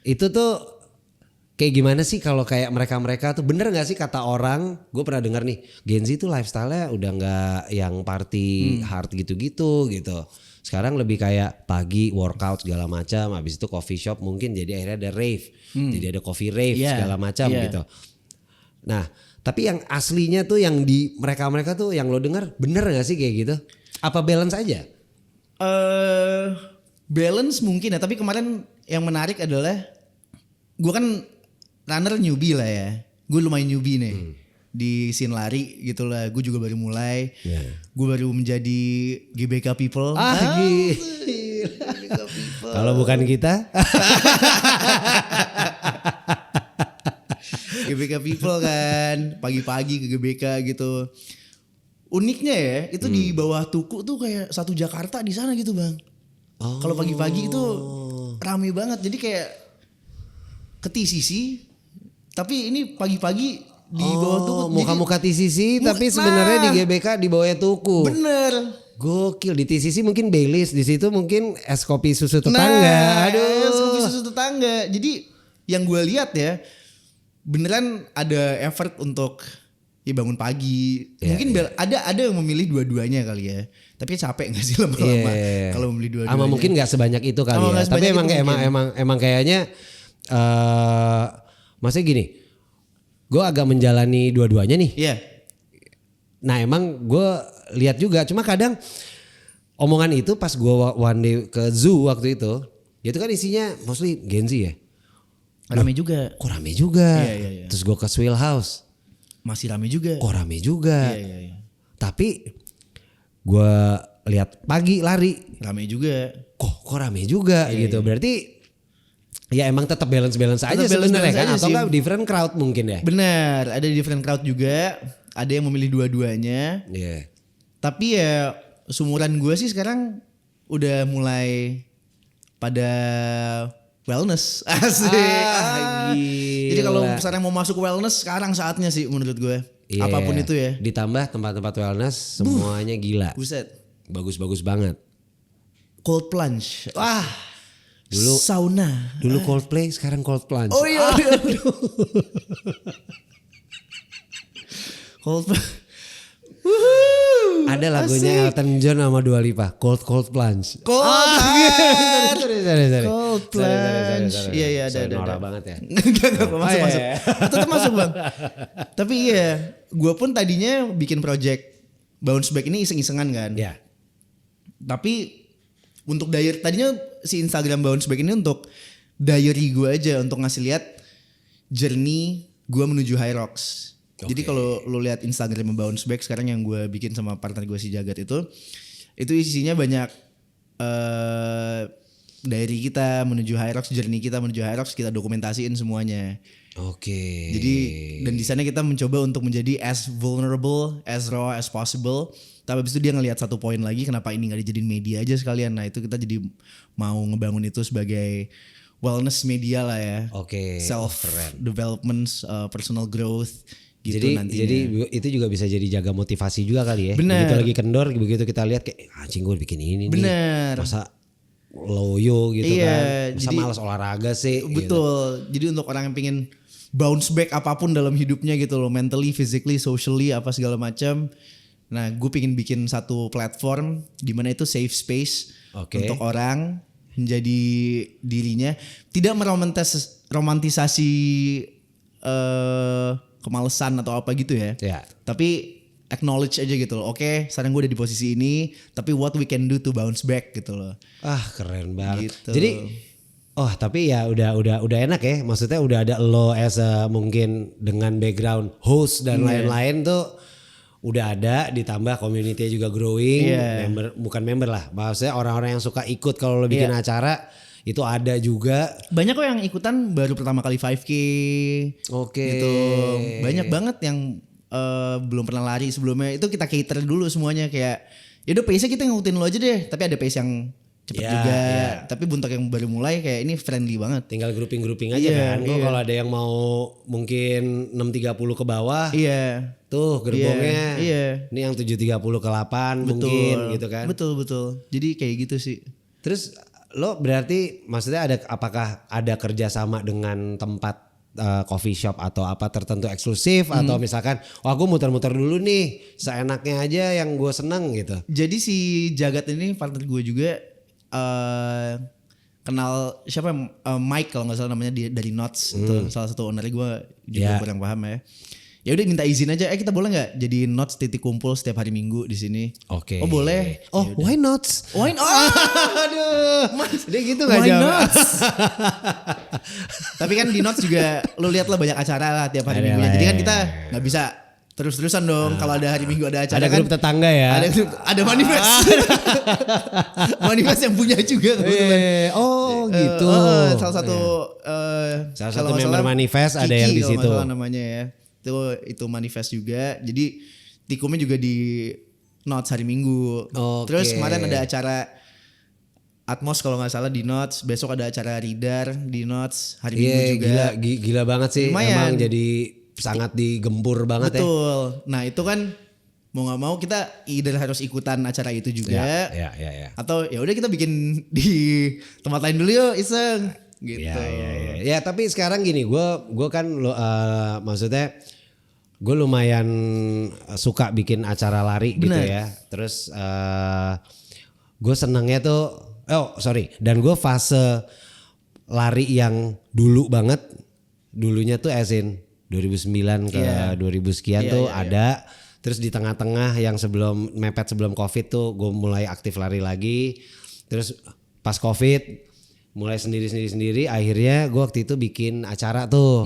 Itu tuh kayak gimana sih kalau kayak mereka tuh bener gak sih kata orang, gue pernah dengar nih Gen Z tuh lifestyle-nya udah gak yang party hard gitu-gitu gitu. Sekarang lebih kayak pagi workout segala macam, habis itu coffee shop mungkin jadi akhirnya ada rave. Jadi ada coffee rave segala macam gitu. Nah tapi yang aslinya tuh yang di mereka tuh yang lo dengar bener gak sih kayak gitu? Apa balance aja? Balance mungkin ya, tapi kemarin yang menarik adalah gue kan runner newbie lah ya. Gue lumayan newbie nih di scene lari gitu lah. Gue juga baru mulai. Gue baru menjadi GBK people. Gila. Kalau bukan kita. GBK people kan. Pagi-pagi ke GBK gitu. uniknya ya itu di bawah Tuku tuh kayak satu Jakarta di sana gitu bang. Kalau pagi-pagi itu rame banget, jadi kayak ke TCC tapi ini pagi-pagi di bawah Tuku. Muka-muka TCC tapi sebenarnya di GBK di bawahnya Tuku. Bener. Gokil, di TCC mungkin Baileys, di situ mungkin es kopi susu tetangga. Es kopi susu tetangga. Jadi yang gue lihat ya beneran ada effort untuk ya bangun pagi. Mungkin ada yang memilih dua-duanya kali ya. Tapi capek nggak sih lama-lama kalau memilih dua-duanya? Ama mungkin nggak sebanyak itu kali ya. Tapi emang kayaknya maksudnya gini, gue agak menjalani dua-duanya nih. Iya. Nah emang gue lihat juga, cuma kadang omongan itu pas gue one day ke zoo waktu itu kan isinya mostly Gen Z ya. Rame juga. Kok rame juga. Iya. Terus gue ke Swill House. Masih rame juga. Kok rame juga. Iya. Tapi gue lihat pagi lari. Rame juga. Kok rame juga gitu. Berarti ya emang tetap balance aja sebenarnya kan. Atau enggak different crowd mungkin ya. Benar, ada different crowd juga. Ada yang memilih dua-duanya. Iya. Tapi ya sumuran gue sih sekarang udah mulai pada wellness. Asik. Jadi kalau misalnya mau masuk wellness sekarang saatnya sih menurut gue. Yeah. Apapun itu ya. Ditambah tempat-tempat wellness semuanya gila. Buset. Bagus-bagus banget. Cold plunge. Wah. Dulu sauna. Dulu Coldplay, sekarang Cold Plunge. Oh iya. Cold plunge. Ada lagunya Elton John sama Dua Lipa, Cold Plunge. Cold plunge. Iya ada. Norak banget ya. Enggak masuk. Tetap masuk bang. Tapi iya, gue pun tadinya bikin project Bounce Back ini iseng-isengan kan. Iya. Tapi untuk diary, tadinya si Instagram Bounce Back ini untuk diary gue aja, untuk ngasih lihat journey gue menuju High Rocks. Jadi kalau lo lihat Instagram Bounce Back sekarang yang gue bikin sama partner gue si Jagat itu isinya banyak diary kita menuju High Rocks, journey kita menuju High Rocks, kita dokumentasiin semuanya. Oke. Jadi dan di sana kita mencoba untuk menjadi as vulnerable, as raw as possible. Tapi habis itu dia ngelihat satu poin lagi, kenapa ini nggak dijadiin media aja sekalian. Nah itu kita jadi mau ngebangun itu sebagai wellness media lah ya. Oke. Self development, personal growth. Gitu jadi nantinya. Jadi itu juga bisa jadi jaga motivasi juga kali ya. Bener. Begitu lagi kendor, begitu kita lihat kayak anjing gue bikin ini Bener. nih. Masa loyo gitu kan. Masa jadi, malas olahraga sih. Betul. Gitu. Jadi untuk orang yang pengen bounce back apapun dalam hidupnya gitu loh, mentally, physically, socially, apa segala macam. Nah, gue pengen bikin satu platform di mana itu safe space untuk orang menjadi dirinya, tidak meromantisasi kemalesan atau apa gitu ya. Tapi acknowledge aja gitu loh. Oke, sekarang gue udah di posisi ini, tapi what we can do to bounce back gitu loh. Keren banget. Gitu. Jadi tapi ya udah enak ya. Maksudnya udah ada lo as a, mungkin dengan background host dan lain-lain tuh udah ada, ditambah community juga growing. Bukan member lah. Maksudnya orang-orang yang suka ikut kalau lo bikin acara itu ada juga. Banyak kok yang ikutan baru pertama kali 5K. Gitu. Banyak banget yang belum pernah lari sebelumnya. Itu kita cater dulu semuanya, kayak yaudah pace-nya kita ngikutin lo aja deh. Tapi ada pace yang cepet juga. Tapi untuk yang baru mulai kayak ini friendly banget. Tinggal grouping aja kan. Kalau ada yang mau mungkin 6.30 ke bawah. Tuh gerbongnya. Ini yang 7.30 ke 8 mungkin gitu kan. Betul. Jadi kayak gitu sih. Terus lo berarti maksudnya apakah ada kerjasama dengan tempat coffee shop atau apa tertentu eksklusif atau misalkan aku muter-muter dulu nih seenaknya aja yang gue seneng gitu. Jadi si Jagat ini partner gue juga kenal siapa Mike kalau nggak salah namanya, dari Notes itu salah satu owner gue juga kurang paham ya. Ya udah minta izin aja, kita boleh nggak jadi Notes titik kumpul setiap hari Minggu di sini? Oke. Oh boleh. Oh yaudah. why Notes? Why not? Aduh. Dia gitu nggak jawab. Tapi kan di Notes juga lu lihat lah banyak acara lah tiap hari Minggunya. Jadi kan kita nggak bisa terus-terusan dong. Kalau ada hari Minggu ada acara. Ada grup tetangga ya. Ada manifest. Manifest yang punya juga. Gitu. Salah satu member manifest ada Kiki, yang di situ. namanya ya. Itu manifest juga. Jadi Tikumnya juga di Notes hari Minggu. Oke. Terus kemarin ada acara Atmos kalau nggak salah di Notes. Besok ada acara Ridar di Notes hari Minggu juga. Gila banget sih. Lumayan. Emang jadi sangat digempur banget ya. Betul. Nah itu kan mau nggak mau kita either harus ikutan acara itu juga. Ya. Atau ya udah kita bikin di tempat lain dulu yuk iseng. Gitu. Ya tapi sekarang gini, gue kan maksudnya gue lumayan suka bikin acara lari gitu ya. Terus gue senengnya tuh, dan gue fase lari yang dulu banget, dulunya tuh as in 2009 ke 2000 sekian ada. Terus di tengah-tengah yang mepet sebelum COVID tuh gue mulai aktif lari lagi. Terus pas COVID mulai sendiri. Akhirnya gue waktu itu bikin acara tuh.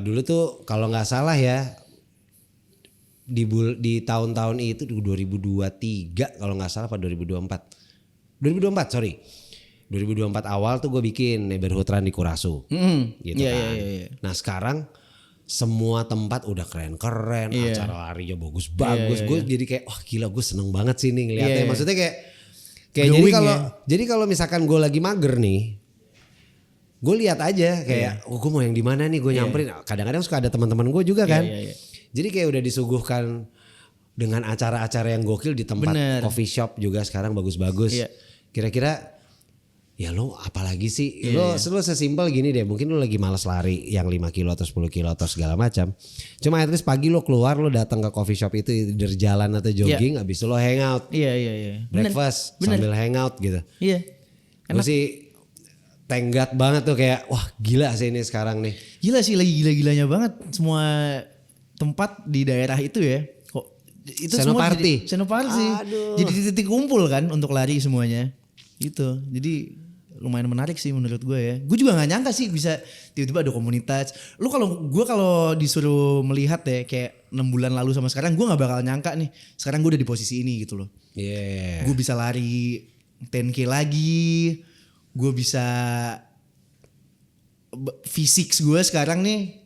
Dulu tuh kalau nggak salah ya di tahun-tahun itu 2023 kalau nggak salah, apa 2024 awal tuh gue bikin Neighborhood Run di Kurasu gitu kan. Nah sekarang semua tempat udah keren-keren, acara larinya bagus-bagus. Gue jadi kayak wah gila, gue seneng banget sih nih ngeliatnya. Maksudnya kayak jadi kalau misalkan gue lagi mager nih, gue lihat aja kayak gue mau yang di mana nih, gue nyamperin. Kadang-kadang suka ada teman-teman gue juga kan. Jadi kayak udah disuguhkan dengan acara-acara yang gokil di tempat coffee shop juga sekarang bagus-bagus. Kira-kira ya lo apalagi sih? Lo sesimpel gini deh, mungkin lo lagi malas lari yang 5 kilo atau 10 kilo atau segala macam. Cuma at least pagi lo keluar, lo datang ke coffee shop itu dari jalan atau jogging, habis itu lo hangout. Breakfast sambil hangout gitu. Gue sih tenggat banget tuh, kayak wah gila sih ini sekarang nih. Gila sih, lagi gila-gilanya banget semua tempat di daerah itu ya. Kok itu Senoparty. semua jadi titik kumpul kan untuk lari semuanya. Gitu. Jadi lumayan menarik sih menurut gue ya. Gue juga nggak nyangka sih bisa tiba-tiba ada komunitas. Lu kalau disuruh melihat ya kayak 6 bulan lalu sama sekarang, gue nggak bakal nyangka nih. Sekarang gue udah di posisi ini gitu loh. Gue bisa lari 10K lagi. Gue bisa fisik gue sekarang nih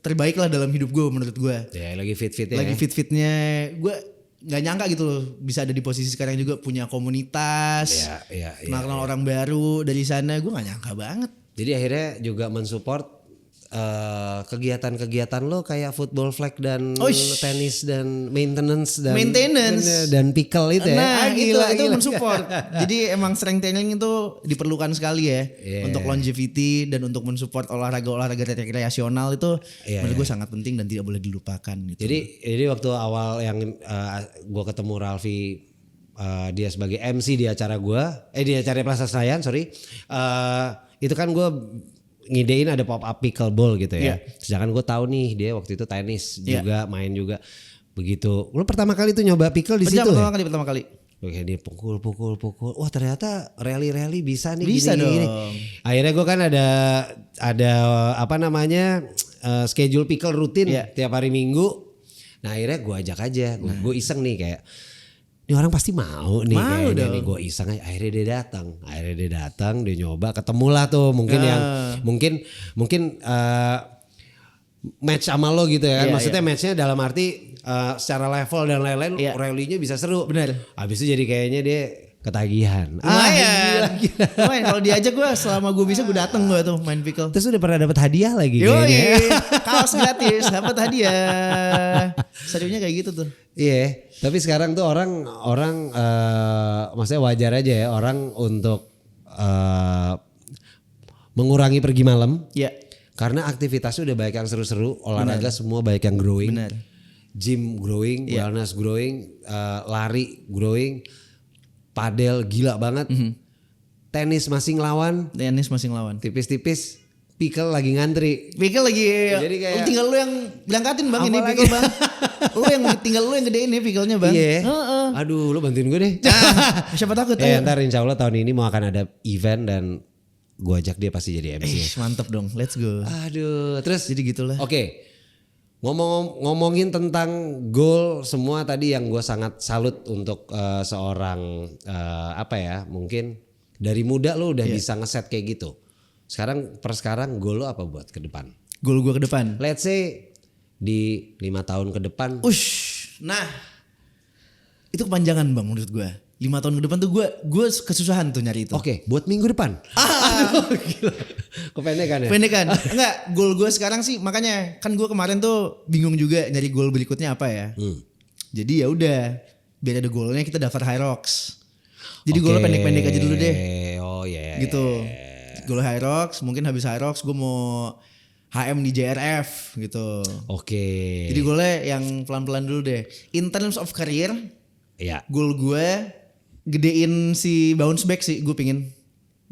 terbaik lah dalam hidup gue menurut gue. Ya lagi fit-fitnya. Lagi fit-fitnya. Gue nggak nyangka gitu loh bisa ada di posisi sekarang juga, punya komunitas, kenal orang baru dari sana. Gue nggak nyangka banget. Jadi akhirnya juga mensupport kegiatan-kegiatan lo kayak football flag dan tenis dan maintenance dan pickle itu ya. Nah itu mensupport. Jadi emang strength training itu diperlukan sekali ya untuk longevity dan untuk mensupport olahraga rekreasional itu menurut gue sangat penting dan tidak boleh dilupakan gitu. Jadi waktu awal yang gue ketemu Ralfi, dia sebagai MC di acara gue, di acara Plaza Senayan, itu kan gue ngidein ada pop up pickleball gitu ya. Sedangkan gue tahu nih dia waktu itu tenis juga, main juga. Begitu. Lu pertama kali tuh nyoba pickle di situ? Pertama kali. Oke, dia pukul. Wah, ternyata rally bisa nih. Bisa gini, dong. Gini. Akhirnya gue kan ada apa namanya schedule pickle rutin tiap hari Minggu. Nah akhirnya gue ajak aja. Gue iseng nih kayak, ini orang pasti mau nih kayaknya nih, gue iseng aja. Akhirnya dia datang, dia nyoba, ketemulah tuh mungkin mungkin match sama lo gitu ya kan. Maksudnya matchnya dalam arti secara level dan lain-lain, rally-nya bisa seru. Bener. Habis itu jadi kayaknya dia ketagihan. Lumayan kalau diajak gue, selama gue bisa gue dateng gue tuh main pickle. Terus udah pernah dapat hadiah lagi kayaknya. Kaos gratis, dapat hadiah. Serunya kayak gitu tuh. Iya, tapi sekarang tuh orang maksudnya wajar aja ya orang untuk mengurangi pergi malam. Karena aktivitasnya udah banyak yang seru-seru, olahraga semua banyak yang growing. Gym growing, wellness growing, lari growing, padel gila banget. Tenis masih ngelawan. Tipis-tipis. Pickle lagi ngantri. Pickle lagi. Jadi kayak tinggal lu yang berangkatin bang ini pickle bang. Tinggal lu yang gedein nih pickle-nya bang. Iya. Aduh, lu bantuin gue deh. Siapa takut. Ntar insya Allah tahun ini mau akan ada event dan gue ajak dia pasti jadi MC. Mantep dong, let's go. Aduh, terus jadi gitulah. Oke. Ngomongin tentang goal semua tadi yang gue sangat salut untuk seorang mungkin dari muda lu udah bisa ngeset kayak gitu. Sekarang goal lo apa buat ke depan? Goal gue ke depan? Let's say di 5 tahun ke depan? Nah itu kepanjangan bang menurut gue. 5 tahun ke depan tuh gue kesusahan tuh nyari itu. Oke, buat minggu depan. Aduh, gila. Kependekan ya? Pendekan. Enggak, goal gue sekarang sih makanya kan gue kemarin tuh bingung juga nyari goal berikutnya apa ya. Jadi ya udah biar ada goalnya kita daftar Hyrox. Jadi goalnya pendek-pendek aja dulu deh. Oh iya. Gitu. Goal Hyrox, mungkin habis Hyrox gue mau HM di JRF gitu. Oke. Jadi goalnya yang pelan-pelan dulu deh. In terms of career, ya. Goal gue gedein si bounce back sih, gue pingin.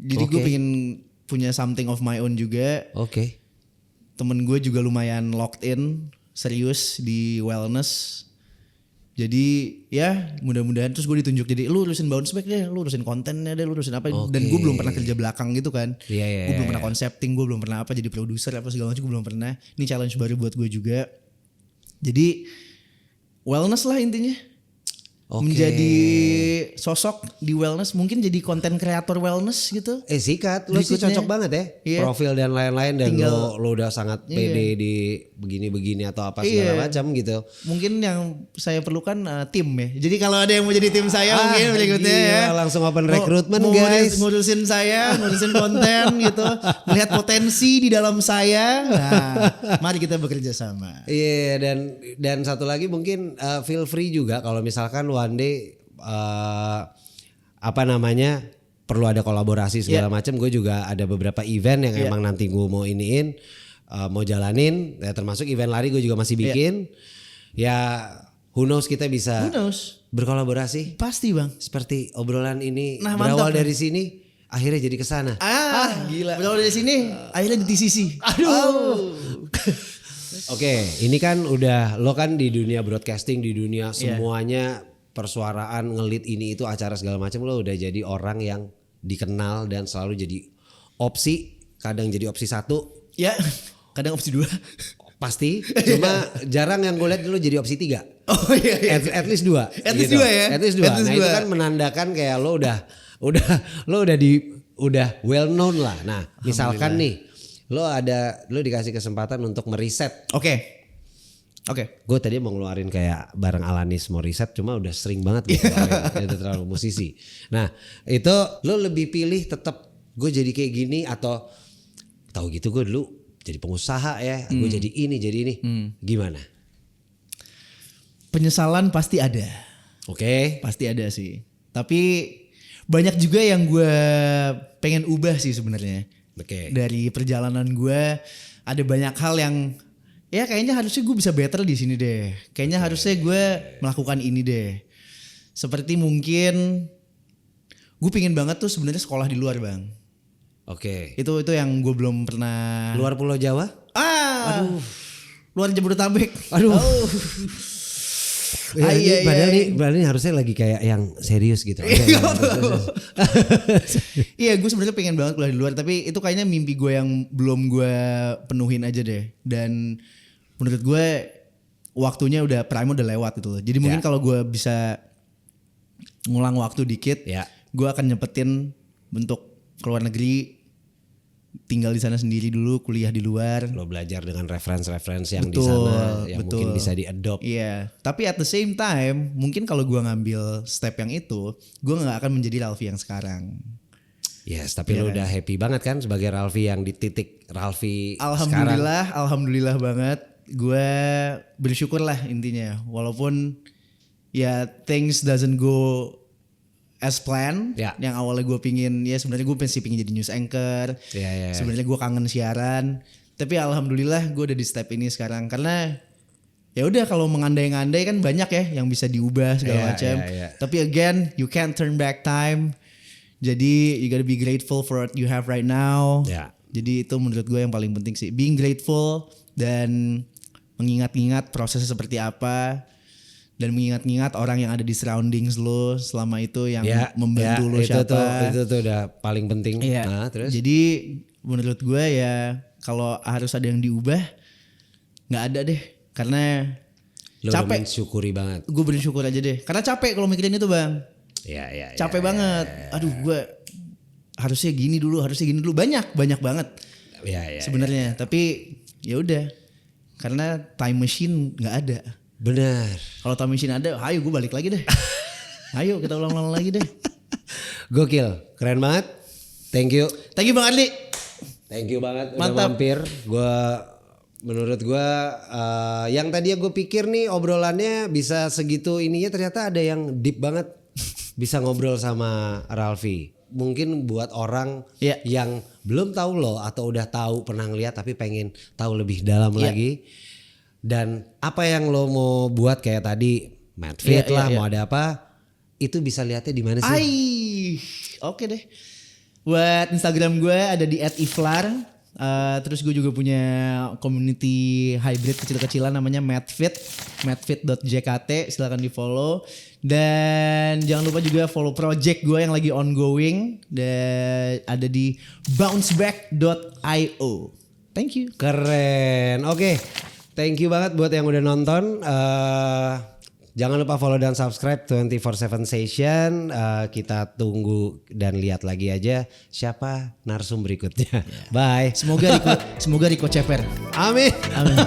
Jadi gue pingin punya something of my own juga. Oke. Temen gue juga lumayan locked in, serius di wellness. Jadi ya mudah-mudahan terus gue ditunjuk jadi lu urusin bounce back deh, lu urusin kontennya deh, lu urusin apa. Dan gue belum pernah kerja belakang gitu kan. Gue belum pernah concepting, gue belum pernah apa jadi produser apa segala macam, gue belum pernah. Ini challenge baru buat gue juga. Jadi wellness lah intinya. Menjadi sosok di wellness, mungkin jadi konten kreator wellness gitu. Sikat, lu sih cocok banget ya. Iya. Profil dan lain-lain dan Tinggal, lo udah sangat pede di begini-begini atau apa segala macam gitu. Mungkin yang saya perlukan tim ya. Jadi kalau ada yang mau jadi tim saya mungkin berikutnya ya. Langsung open recruitment Guys. guys. Ngurusin saya, ngurusin konten gitu. Melihat potensi di dalam saya. Nah, mari kita bekerja sama. Iya dan satu lagi mungkin feel free juga kalau misalkan one day perlu ada kolaborasi segala macam. Gue juga ada beberapa event yang emang nanti gue mau iniin, mau jalanin. Ya, termasuk event lari gue juga masih bikin. Ya who knows kita bisa berkolaborasi. Pasti bang. Seperti obrolan ini mantap, berawal dari sini, akhirnya jadi kesana. Gila. Berawal dari sini, akhirnya di TCC. Aduh. Oke, ini kan udah lo kan di dunia broadcasting, di dunia semuanya persuaraan, ngelit ini itu acara segala macam, lo udah jadi orang yang dikenal dan selalu jadi opsi, kadang jadi opsi 1. Ya, kadang opsi 2. Pasti, cuma jarang yang gue lihat lo jadi opsi 3. Oh iya. At least 2. At least 2 ya. At least 2. Nah, itu kan menandakan kayak lo udah well known lah. Nah, misalkan nih lo dikasih kesempatan untuk meriset. Oke. Gue tadi mau ngeluarin kayak bareng Alanis mau riset, cuma udah sering banget gitu. Udah terlalu musisi. Nah itu lo lebih pilih tetap gue jadi kayak gini atau tahu gitu gue dulu jadi pengusaha ya, gue jadi ini. Gimana? Penyesalan pasti ada. Pasti ada sih. Tapi banyak juga yang gue pengen ubah sih sebenarnya. Dari perjalanan gue ada banyak hal yang ya kayaknya harusnya gue bisa better di sini deh. Kayaknya harusnya gue melakukan ini deh. Seperti mungkin gue pingin banget tuh sebenarnya sekolah di luar bang. Itu yang ini belum pernah. Luar Pulau Jawa? Aduh. Luar Jabodetabek. Aduh. Padahal ini harusnya lagi kayak yang serius gitu. Iya, gue sebenarnya pengen banget kuliah di luar, tapi itu kayaknya mimpi gue yang belum gue penuhin aja deh. Dan menurut gue waktunya prime udah lewat gitu. Jadi mungkin kalau gue bisa ngulang waktu dikit, gue akan nyempetin untuk keluar negeri, tinggal di sana sendiri dulu, kuliah di luar. Lo belajar dengan referensi yang di sana yang mungkin bisa di-adopt. Iya, tapi at the same time mungkin kalau gue ngambil step yang itu, gue gak akan menjadi Ralfi yang sekarang. Yes, tapi lo udah happy banget kan sebagai Ralfi yang di titik Ralfi sekarang. Alhamdulillah banget. Gue bersyukur lah intinya. Walaupun ya things doesn't go as plan, yang awalnya gue pingin sebenarnya gue pingin jadi news anchor. Sebenarnya gue kangen siaran, tapi alhamdulillah gue udah di step ini sekarang karena ya udah kalau mengandai-ngandai kan banyak ya yang bisa diubah segala macam. Tapi again you can't turn back time. Jadi you gotta be grateful for what you have right now. Jadi itu menurut gue yang paling penting sih, being grateful dan mengingat-ingat prosesnya seperti apa. Dan mengingat-ingat orang yang ada di surroundings lo selama itu yang membantu lo siapa. Itu tuh udah paling penting. Nah, terus? Jadi menurut gue ya kalau harus ada yang diubah nggak ada deh. Karena lo capek. Mensyukuri banget. Gue bersyukur aja deh. Karena capek kalau mikirin itu bang. Capek banget. Aduh gue harusnya gini dulu. Banyak banget. Sebenarnya. Tapi ya udah. Karena time machine nggak ada. Benar. Kalau time machine ada, ayo gue balik lagi deh. Ayo kita ulang-ulang lagi deh. Gokil, keren banget. Thank you. Thank you Bang Adli. Thank you banget udah Mantap. mampir. Menurut gue yang tadi gue pikir nih obrolannya bisa segitu ininya, ternyata ada yang deep banget. Bisa ngobrol sama Ralfi. Mungkin buat orang yang belum tahu lo atau udah tahu pernah ngeliat tapi pengen tahu lebih dalam lagi. Dan apa yang lo mau buat kayak tadi Madfit lah mau ada apa, itu bisa lihatnya di mana sih? Oke deh. Buat Instagram gue ada di @iflar. Terus gue juga punya community hybrid kecil-kecilan namanya Madfit, madfit.jkt, silakan di follow. Dan jangan lupa juga follow project gue yang lagi ongoing, dan ada di bounceback.io. Thank you. Keren. Oke. Thank you banget buat yang udah nonton. Jangan lupa follow dan subscribe 24/7 Session. Kita tunggu dan lihat lagi aja siapa narsum berikutnya. Bye. Semoga Rico Ceper. Amin. Amin.